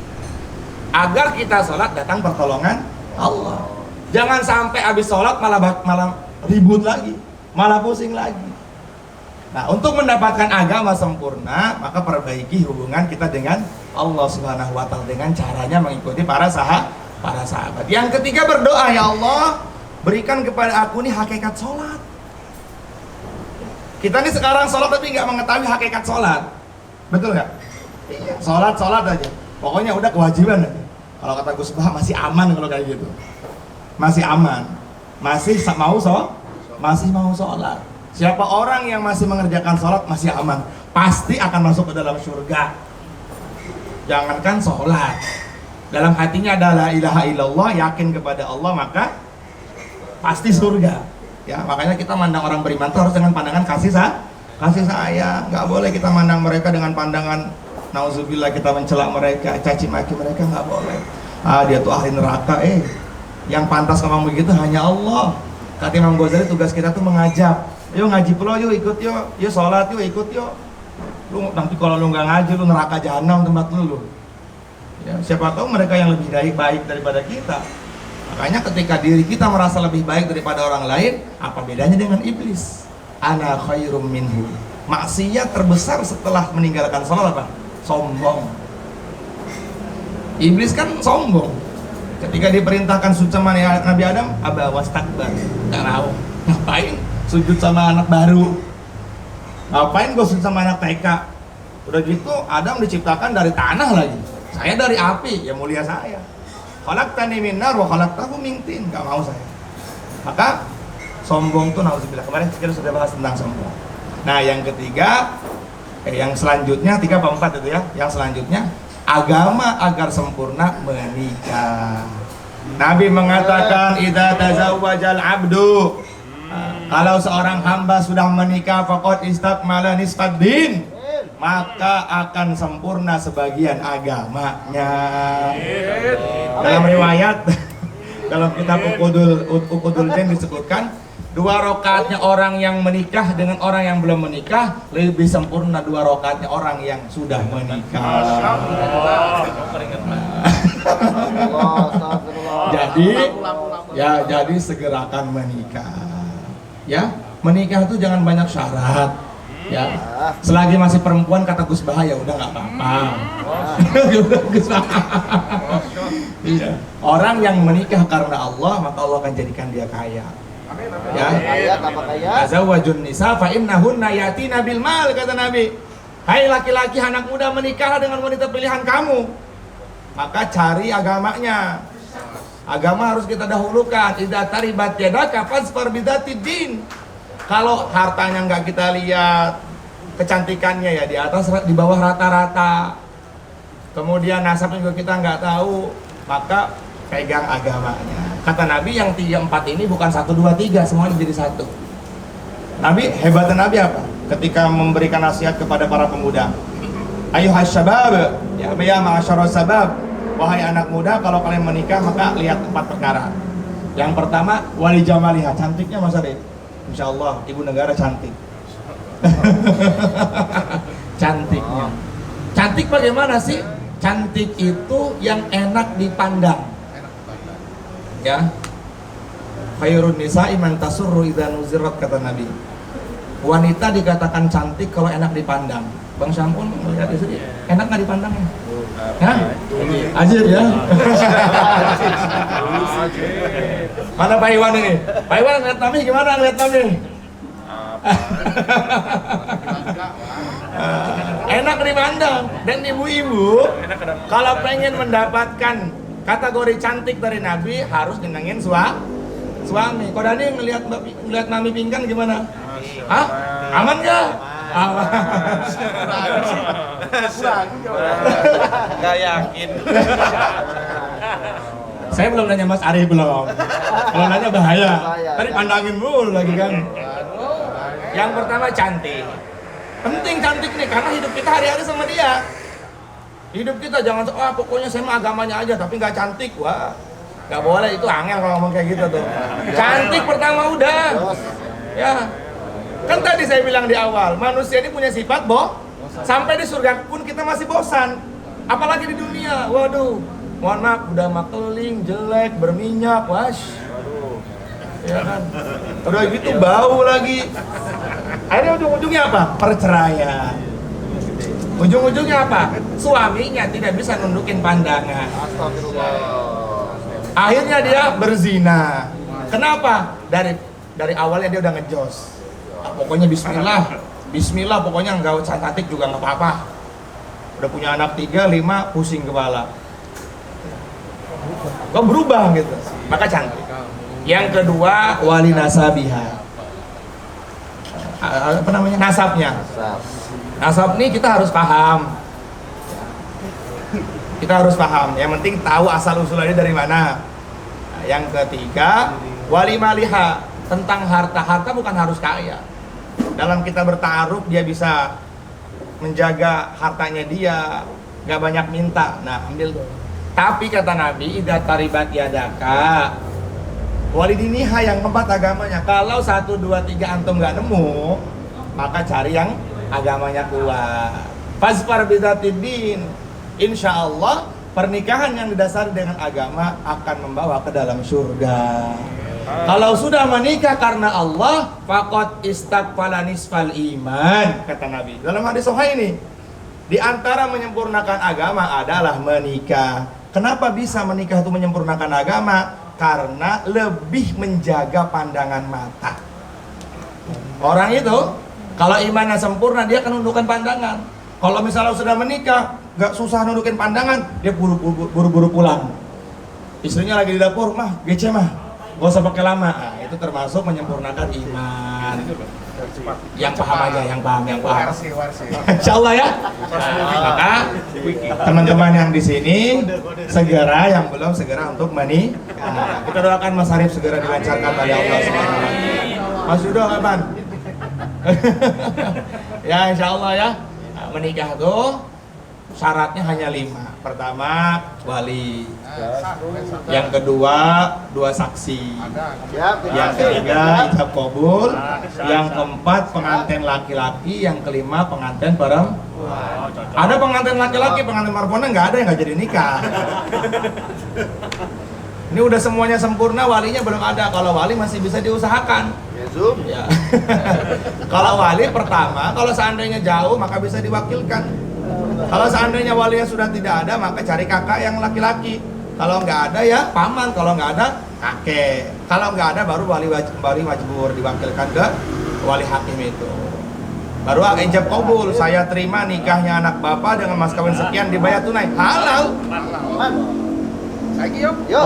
agar kita sholat datang pertolongan Allah. Jangan sampai habis sholat malah ribut lagi, malah pusing lagi. Nah, untuk mendapatkan agama sempurna, maka perbaiki hubungan kita dengan Allah Subhanahu wa Ta'ala dengan caranya mengikuti para sahabat. Yang ketiga berdoa, ya Allah, berikan kepada aku nih hakikat sholat. Kita nih sekarang sholat tapi nggak mengetahui hakikat sholat, betul nggak? Iya. Sholat aja, pokoknya udah kewajiban aja. Kalau kata Gus Bah masih aman kalau kayak gitu, masih aman, masih mau sholat. Siapa orang yang masih mengerjakan sholat masih aman, pasti akan masuk ke dalam surga. Jangankan sholat, dalam hatinya adalah la ilaha illallah, yakin kepada Allah, maka pasti surga. Ya, makanya kita mandang orang beriman itu harus dengan pandangan kasih sayang. Nggak boleh kita mandang mereka dengan pandangan nauzubillah, kita mencela mereka, caci maki mereka, nggak boleh. Dia tuh ahli neraka. Yang pantas ngomong begitu hanya Allah. Kata Imam Ghazali, tugas kita tuh mengajak. Yuk ngaji pula, yuk ikut yuk sholat yuk ikut yuk. Lu nanti kalau lu nggak ngaji, lu neraka jahanam tempat lu. Ya, siapa tahu mereka yang lebih baik daripada kita. Makanya ketika diri kita merasa lebih baik daripada orang lain, apa bedanya dengan iblis? Ana khairum minhu. Maksiat terbesar setelah meninggalkan sholat apa? Sombong. Iblis kan sombong. Ketika diperintahkan sujud sama Nabi Adam, aba wastakbar. Nggak mau. Ngapain sujud sama anak baru? Ngapain gue sujud sama anak TK? Udah gitu Adam diciptakan dari tanah lagi. Saya dari api, ya mulia saya. Khalaqtani min nar wa khalaqtahu min tin. Enggak mau saya. Maka sombong tuh nauzubillah. Kemarin kita sudah bahas tentang sombong. Nah, yang ketiga yang selanjutnya 3 apa 4 itu ya. Yang selanjutnya agama agar sempurna menikah. Nabi mengatakan idza tazawwajal abdu. Kalau seorang hamba sudah menikah faqad istakmala nisfad din, maka akan sempurna sebagian agamanya. Dalam riwayat dalam kitab Uqudul Din disebutkan 2 rakaatnya orang yang menikah dengan orang yang belum menikah lebih sempurna 2 rakaatnya orang yang sudah menikah. Jadi segerakan menikah. Ya, menikah itu jangan banyak syarat. Ya, selagi masih perempuan kata Gus Bah ya udah nggak apa-apa. Gus Bah. Iya. Orang yang menikah karena Allah maka Allah akan jadikan dia kaya. Ya. Azawajun nisa fa innahunna yatina bil mal, kata Nabi. Hai laki-laki, anak muda, menikahlah dengan wanita pilihan kamu. Maka cari agamanya. Agama harus kita dahulukan. Idza taribat yadaka fasfar bidzatid din. Kalau hartanya nggak kita lihat, kecantikannya ya di atas, di bawah rata-rata, kemudian nasabnya juga kita nggak tahu, maka pegang agamanya. Kata Nabi yang 3-4 ini bukan 1, 2, 3, semuanya jadi satu. Nabi, hebatnya Nabi apa? Ketika memberikan nasihat kepada para pemuda, ayuhas syabab, ya ma'asyarus sabab, wahai anak muda, kalau kalian menikah maka lihat 4 perkara. Yang pertama, wali jamaliha, cantiknya masa deh. Insya Allah ibu negara cantik. Cantiknya. Cantik bagaimana sih? Cantik itu yang enak dipandang. Ya. Khairun nisa'i man tasurru idza nuzirat, kata Nabi. Wanita dikatakan cantik kalau enak dipandang. Bang Syampun melihat di sini, enak nggak dipandangnya? Hah? Ajir ya. Mana Pak Iwan ini? Pak Iwan ngeliat Nami gimana ngeliat Nami? Enak dipandang. Dan ibu-ibu kalau pengen mendapatkan kategori cantik dari Nabi harus nyenengin suami. Kok Dani ngeliat Nami pingkan gimana? Hah? Aman gak? Nggak yakin. Saya belum nanya Mas Ari belum. Kalau nanya bahaya. Tadi pandangin mulu lagi kan. Yang pertama cantik. Penting cantik nih karena hidup kita hari-hari sama dia. Hidup kita jangan pokoknya saya mah agamanya aja tapi nggak cantik. Wah, nggak boleh, itu angel kalau ngomong kayak gitu tuh. Cantik pertama udah. Ya. Kan tadi saya bilang di awal, manusia ini punya sifat sampai di surga pun kita masih bosan. Apalagi di dunia. Waduh. Mohon maaf, udah makeling, jelek, berminyak, ya kan? Udah gitu bau lagi. Akhirnya ujung-ujungnya apa? Perceraian. Ujung-ujungnya apa? Suaminya tidak bisa nundukin pandangan. Akhirnya dia berzina. Kenapa? Dari awalnya dia udah ngejos. Pokoknya Bismillah, pokoknya nggak cantik juga nggak apa-apa. Udah punya anak 3, 5, pusing kepala. Kok berubah gitu, maka cantik. Yang kedua, wali nasabiha. Apa namanya? Nasabnya. Nasab ini kita harus paham. Kita harus paham. Yang penting tahu asal usulnya dari mana. Yang ketiga, wali maliha. Tentang harta bukan harus kaya. Dalam kita bertaruh dia bisa menjaga hartanya dia, nggak banyak minta. Nah, ambil tuh. Tapi kata Nabi, idza taribat yadaka walidiniha, yang keempat agamanya. Kalau 1, 2, 3 antum nggak nemu, maka cari yang agamanya kuat. Fasfar bidzatid, insya Allah pernikahan yang didasari dengan agama akan membawa ke dalam surga. Kalau sudah menikah karena Allah, faqad istaqbala nisfal iman, kata Nabi. Dalam hadis sahih ini, di antara menyempurnakan agama adalah menikah. Kenapa bisa menikah itu menyempurnakan agama? Karena lebih menjaga pandangan mata. Orang itu kalau imannya sempurna, dia akan nundukkan pandangan. Kalau misalnya sudah menikah, gak susah nundukin pandangan, dia buru-buru pulang. Istrinya lagi di dapur, mah gece mah, gak usah pakai lama. Nah, itu termasuk menyempurnakan iman. Yang paham aja, yang paham. Insya Allah ya. Maka teman-teman yang di sini segera, yang belum segera untuk menikah. Kita doakan Mas Arif segera dilancarkan oleh Allah Subhanahu wa taala. Mas Yudo kapan? Ya insya Allah ya. Menikah tuh syaratnya hanya 5. Pertama, wali. Yang kedua, 2 saksi. Yang ketiga, ijab kabul. Yang keempat, pengantin laki-laki. Yang kelima, pengantin perempuan. Ada pengantin laki-laki, pengantin perempuan nggak ada yang nggak jadi nikah. Ini udah semuanya sempurna, walinya belum ada. Kalau wali masih bisa diusahakan. Ya. Kalau wali pertama, kalau seandainya jauh maka bisa diwakilkan. Kalau seandainya walinya sudah tidak ada, maka cari kakak yang laki-laki. Kalau nggak ada ya paman, kalau nggak ada kakek. Kalau nggak ada baru wali majbur diwakilkan ke wali hakim itu. Baru ijab kabul, saya terima nikahnya anak bapak dengan mas kawin sekian dibayar tunai. Halal.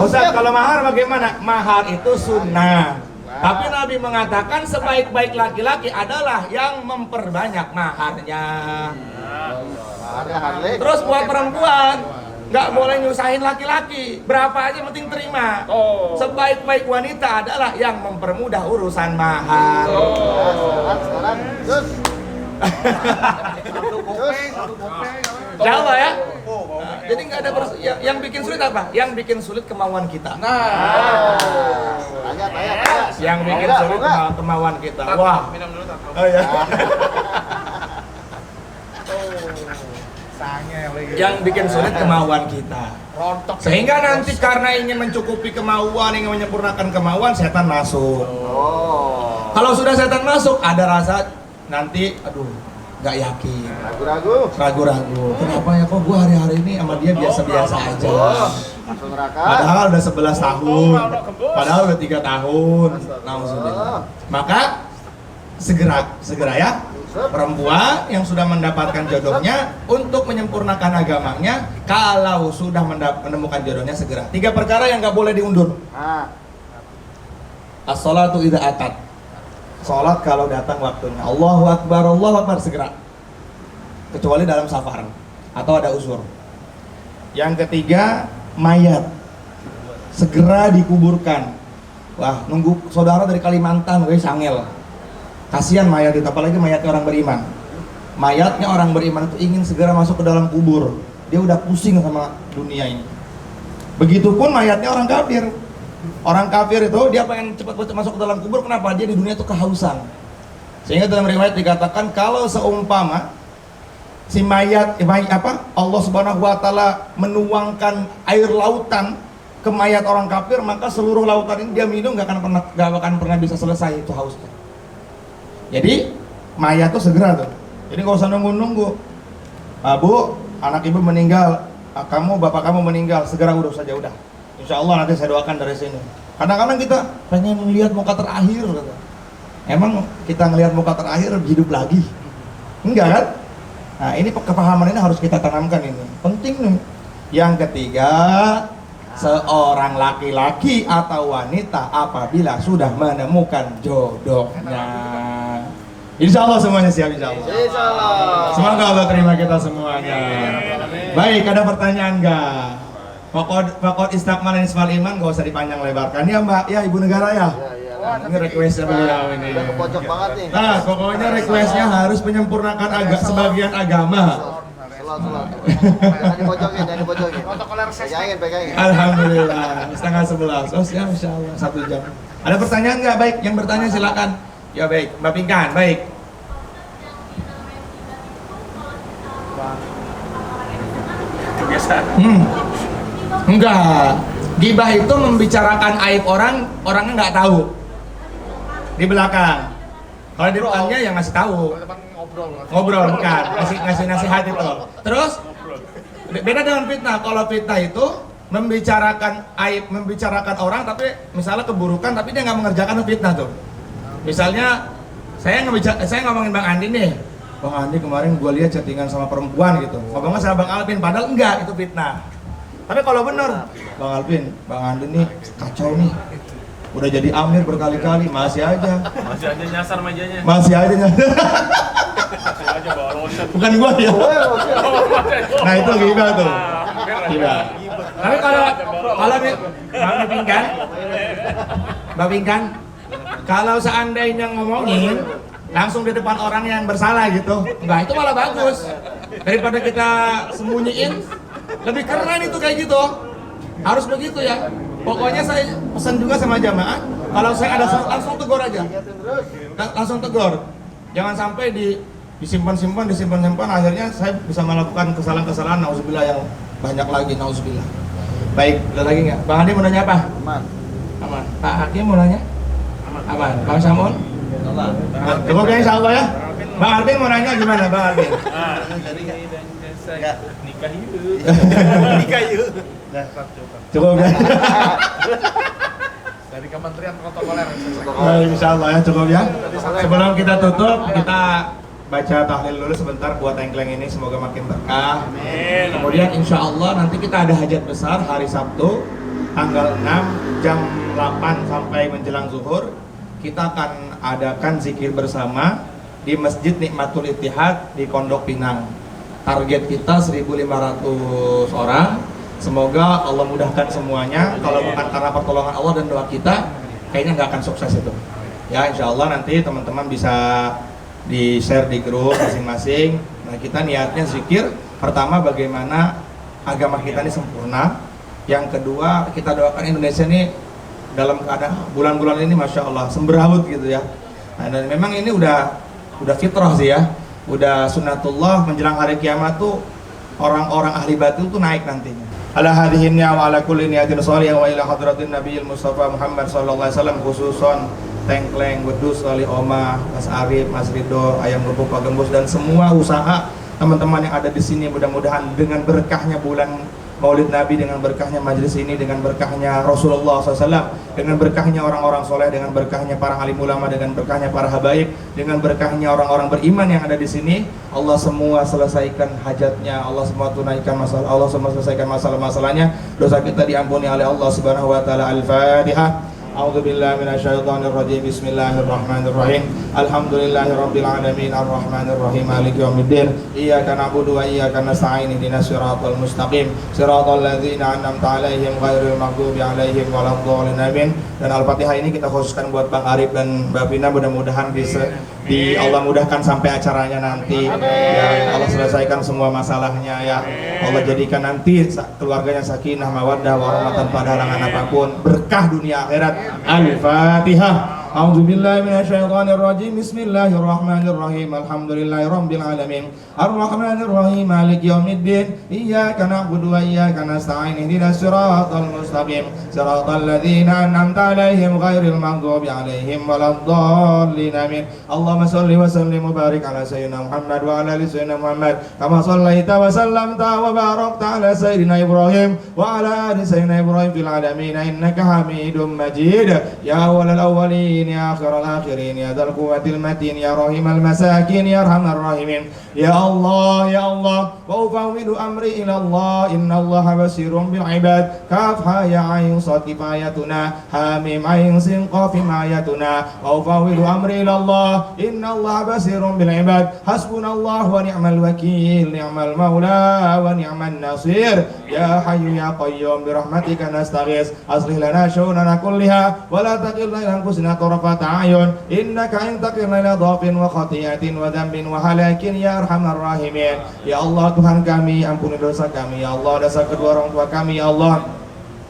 Ustaz, kalau mahar bagaimana? Mahar itu sunnah. Tapi Nabi mengatakan sebaik-baik laki-laki adalah yang memperbanyak maharnya. Terus buat perempuan, nggak boleh nyusahin laki-laki. Berapa aja penting terima. Sebaik-baik wanita adalah yang mempermudah urusan mahar. Jawab ya. Jadi nggak ada yang bikin sulit apa? Yang bikin sulit kemauan kita. Yang bikin sulit kemauan kita. Wah. Oh ya. Yang bikin sulit kemauan kita. Sehingga nanti karena ingin mencukupi kemauan, ingin menyempurnakan kemauan, setan masuk. Kalau sudah setan masuk, ada rasa nanti, aduh, nggak yakin, ragu-ragu. Kenapa ya kok gue hari-hari ini sama dia biasa-biasa aja. Padahal udah 11 tahun, padahal udah 3 tahun. Nauzubillah. Maka segera ya. Perempuan yang sudah mendapatkan jodohnya untuk menyempurnakan agamanya, kalau sudah menemukan jodohnya segera. 3 perkara yang nggak boleh diundur. As-sholatu idza atat. sholat kalau datang waktunya. Allahu Akbar segera. Kecuali dalam safar atau ada uzur. Yang ketiga, mayat segera dikuburkan. Wah, nunggu saudara dari Kalimantan, weh sangel. Kasihan mayat itu, apalagi mayatnya orang beriman. Mayatnya orang beriman itu ingin segera masuk ke dalam kubur. Dia udah pusing sama dunia ini. Begitupun mayatnya orang kafir. Orang kafir itu dia pengen cepat masuk ke dalam kubur. Kenapa? Dia di dunia itu kehausan. Sehingga dalam riwayat dikatakan kalau seumpama si mayat Allah Subhanahu wa taala menuangkan air lautan ke mayat orang kafir, maka seluruh lautan ini dia minum gak akan pernah bisa selesai itu hausnya. Jadi mayat tuh segera tuh. Jadi gak usah nunggu-nunggu. Bu, anak ibu meninggal, bapak kamu meninggal, segera urus saja udah. Insya Allah nanti saya doakan dari sini. Kadang-kadang kita pengen melihat muka terakhir, kata. Emang kita ngelihat muka terakhir hidup lagi? Enggak kan? Nah ini kepahaman ini harus kita tanamkan ini. Penting nih. Yang ketiga, seorang laki-laki atau wanita apabila sudah menemukan jodohnya, insya Allah semuanya siap, insya Allah. Insya Allah. Semoga Allah terima kita semuanya. Baik, ada pertanyaan nggak? Pokok istiqmal ismal iman nggak usah dipanjang lebarkan ya Mbak, ya Ibu Negara ya. Ini requestnya beliau ini. Udah ke pojok banget nih. Nah, pokoknya requestnya harus menyempurnakan sebagian agama. Sholat. Jangan dipojokin. Pegangin. Alhamdulillah, setengah 11. Oh siap, insya Allah 1 jam. Ada pertanyaan nggak? Baik, yang bertanya silakan. Ya baik, Mbak Pinkan, baik. Kebiasaan. Enggak. Gibah itu membicarakan aib orangnya nggak tahu. Di belakang. Kalau di depannya yang ngasih tahu. Ngobrol bukan, ngasih nasihat itu. Terus beda dengan fitnah. Kalau fitnah itu membicarakan aib, membicarakan orang, tapi misalnya keburukan, tapi dia nggak mengerjakan fitnah tuh. Misalnya saya ngomongin Bang Andi nih. Bang Andi kemarin gue lihat chattingan sama perempuan gitu. Ngomongnya sama Bang Alvin, padahal enggak, itu fitnah. Tapi kalau bener, Bang Alvin, Bang Andi nih kacau nih. Udah jadi amir berkali-kali, masih aja nyasar mejanya. Masih aja nyasar. Bawa lotion. Bukan gua ya. Nah itu gibah tuh. Gibah. Tapi kalau Mbak Pinkan, kalau seandainya ngomongin langsung di depan orang yang bersalah gitu, enggak, itu malah bagus. Daripada kita sembunyiin, lebih keren itu kayak gitu. Harus begitu ya. Pokoknya saya pesan juga sama jamaah, kalau saya ada langsung tegur aja. Langsung tegur. Jangan sampai disimpan, akhirnya saya bisa melakukan kesalahan-kesalahan nauzubillah yang banyak lagi, nauzubillah. Baik, ada lagi nggak? Bang Andi mau nanya apa? Aman. Pak Hakim mau nanya? Aman. Bang Samun? Aman. Cukup ya insya Allah ya. Bang Arvin mau nanya gimana Bang Arvin? Nikah yuk. Cukup ya. Dari Kementerian Protokoler. Insya Allah ya, cukup ya. Sebelum kita tutup, kita baca tahlil dulu sebentar buat tengkleng ini, semoga makin berkah. Amin. Kemudian insya Allah nanti kita ada hajat besar hari Sabtu tanggal 6 jam 8 sampai menjelang zuhur. Kita akan adakan zikir bersama di Masjid Nikmatul Ittihad di Pondok Pinang. Target kita 1.500 orang. Semoga Allah mudahkan semuanya. Kalau bukan karena pertolongan Allah dan doa kita, kayaknya nggak akan sukses itu. Ya insya Allah nanti teman-teman bisa di-share di grup masing-masing. Nah kita niatnya zikir. Pertama bagaimana agama kita ini sempurna. Yang kedua kita doakan Indonesia ini dalam keadaan bulan-bulan ini Masya Allah semberawut gitu ya. Nah, dan memang ini udah fitrah sih ya. Udah sunnatullah menjelang hari kiamat tuh orang-orang ahli batil tuh naik nantinya. Ala hadhihinnya wa ala kulli niyatin shalihah wa ila hadratin nabiyil mustafa Muhammad sallallahu alaihi wasallam khususon Tengkleng, Wedus, Wali Oma, Mas Arif, Mas Ridho, Ayam Gepuk, Pak Gembus dan semua usaha teman-teman yang ada di sini mudah-mudahan dengan berkahnya bulan Maulid Nabi, dengan berkahnya majelis ini, dengan berkahnya Rasulullah SAW, dengan berkahnya orang-orang soleh, dengan berkahnya para alim ulama, dengan berkahnya para habaib, dengan berkahnya orang-orang beriman yang ada di sini, Allah semua selesaikan hajatnya, Allah semua tunaikan masalah, Allah semua selesaikan masalah-masalahnya, dosa kita diampuni oleh Allah Subhanahu Wa Taala. Al-Fatihah. A'udzubillahi minasyaitonirrajim. Bismillahirrahmanirrahim. Alhamdulillahirabbil alamin arrahmanirrahim maliki yaumiddin. Iyyaka na'budu wa iyyaka nasta'in ihdinas siratal mustaqim siratal ladzina an'amta 'alaihim ghairil maghdubi 'alaihim waladdallin amin. Dan Al-Fatihah ini kita khususkan buat Bang Arif dan Mbak Vina, mudah-mudahan di Allah mudahkan sampai acaranya nanti. Ya Allah selesaikan semua masalahnya ya. Allah jadikan nanti keluarganya sakinah mawaddah warahmatan pada halangan apapun, berkah dunia akhirat. Al-Fatihah. A'udzubillahi minasyaitonirrajim. Bismillahirrahmanirrahim. Alhamdulillahirabbil alamin. Arrahmanirrahim. Maliki yaumiddin. Iyyaka na'budu wa iyyaka nasta'in. Ihdinas siratal mustaqim. Siratal ladzina an'amta 'alaihim ghairil maghdubi 'alaihim waladdallin. Amin. Allahumma shalli wa sallim wa barik ala sayyidina Muhammad wa ala ali sayyidina Muhammad. Kama shallaita wa sallamta wa barakta ala sayyidina Ibrahim wa ala ali sayyidina Ibrahim fil alamin innaka Hamidum Majid. Ya awwalal awwalin ya akhiral akhirin ya dzal quwwatil matin ya rahimal masakin ya arhamar rahimin. Ya Allah ya Allah wa ufawwidu amri ila Allah innallaha basirun bil ibad. Kaf ha ya ayn sad kifayatuna ha mim ayn sin qaf himayatuna wa ufawwidu amri ila Allah innallaha basirun bil ibad. Hasbunallahu wa ni'mal wakil ni'mal maula wa ni'man nasir. Ya hayyu ya qayyum bi rahmatika nastaghis aslih lana syunana kulliha wa la taqilna ila anfusina tarfata ayun innaka in taqilna ila dhafin wa khati'atin wa dhanbin wa halakin ya arhamar rahimin. Ya Allah Tuhan kami, ampuni dosa kami ya Allah, dosa kedua orang tua kami ya Allah,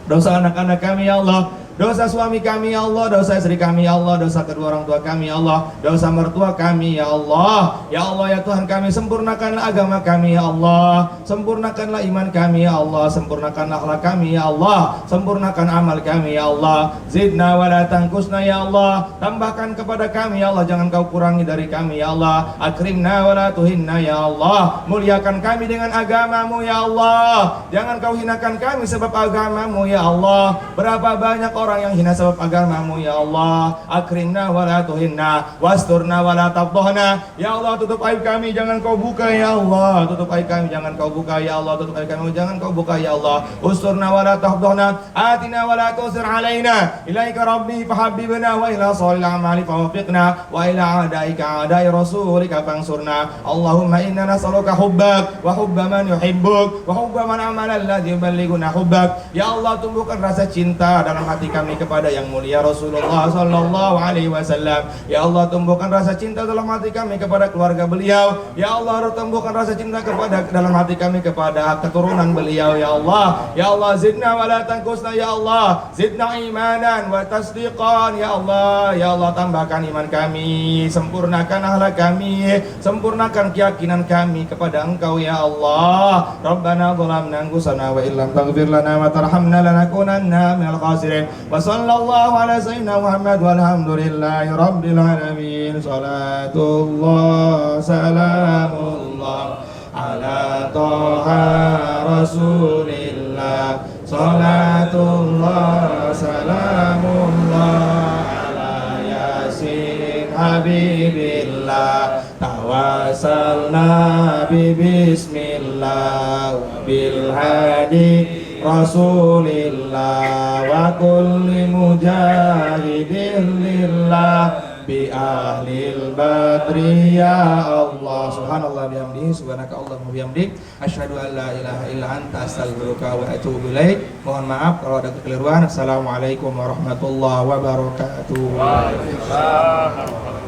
dosa anak-anak kami ya Allah, dosa suami kami ya Allah, dosa istri kami ya Allah, dosa kedua orang tua kami ya Allah, dosa mertua kami ya Allah. Ya Allah ya Tuhan kami, sempurnakanlah agama kami ya Allah, sempurnakanlah iman kami ya Allah, sempurnakanlah akhlak kami ya Allah, sempurnakan amal kami ya Allah. Zidna wa la tanqusna ya Allah, tambahkan kepada kami ya Allah, jangan kau kurangi dari kami ya Allah. Akrimna wa la tuhinna ya Allah, muliakan kami dengan agamamu ya Allah, jangan kau hinakan kami sebab agamamu ya Allah. Berapa banyak orang yang hina sebab agamamu ya Allah. Akrimna wa la tuhinna wasturna wa la tabdahna. Ya Allah tutup aib kami, jangan kau buka ya Allah, tutup aib kami, jangan kau buka ya Allah, tutup aib kami, jangan kau buka ya Allah. Usturna wa la tabdahna atina wa la tusir alaina ilaika rabbi fahabbibna wa ila salil amali fawfiqna wa ila adaika adai rasulika fansurna. Allahumma inna nas'aluka hubbak wa hubba man yuhibbuk wa hubba man amala alladhi yuballighuna hubbak. Ya Allah tumbuhkan rasa cinta dalam hati kami kepada yang mulia Rasulullah sallallahu alaihi wasallam. Ya Allah tumbuhkan rasa cinta dalam hati kami kepada keluarga beliau. Ya Allah tumbuhkan rasa cinta kepada dalam hati kami kepada keturunan beliau ya Allah. Ya Allah zidna wa la tanqusna ya Allah, zidna imanan wa tasdiqan ya Allah. Ya Allah tambahkan iman kami, sempurnakan akhlak kami, sempurnakan keyakinan kami kepada Engkau ya Allah. Rabbana zalamna anfusana wa illam taghfir lana wa tarhamna lanakunanna minal khasirin. Wa sallallahu ala sayyidina Muhammad walhamdulillahi rabbil alamin. Salatullah salamullah ala toha rasulillah. Salatullah salamullah ala yasin habibillah. Tawassalna bi bismillah bil hadi Rasulillah wa kulli mujahidin lillah bi ahlil badri ya Allah. Subhanallah bihamdihi subhanaka Allahumma bihamdik asyhadu an la ilaha illa anta astaghfiruka wa atubu ilaik. Mohon maaf kalau ada kekeliruan. Assalamualaikum warahmatullahi wabarakatuh. Waalaikumsalam.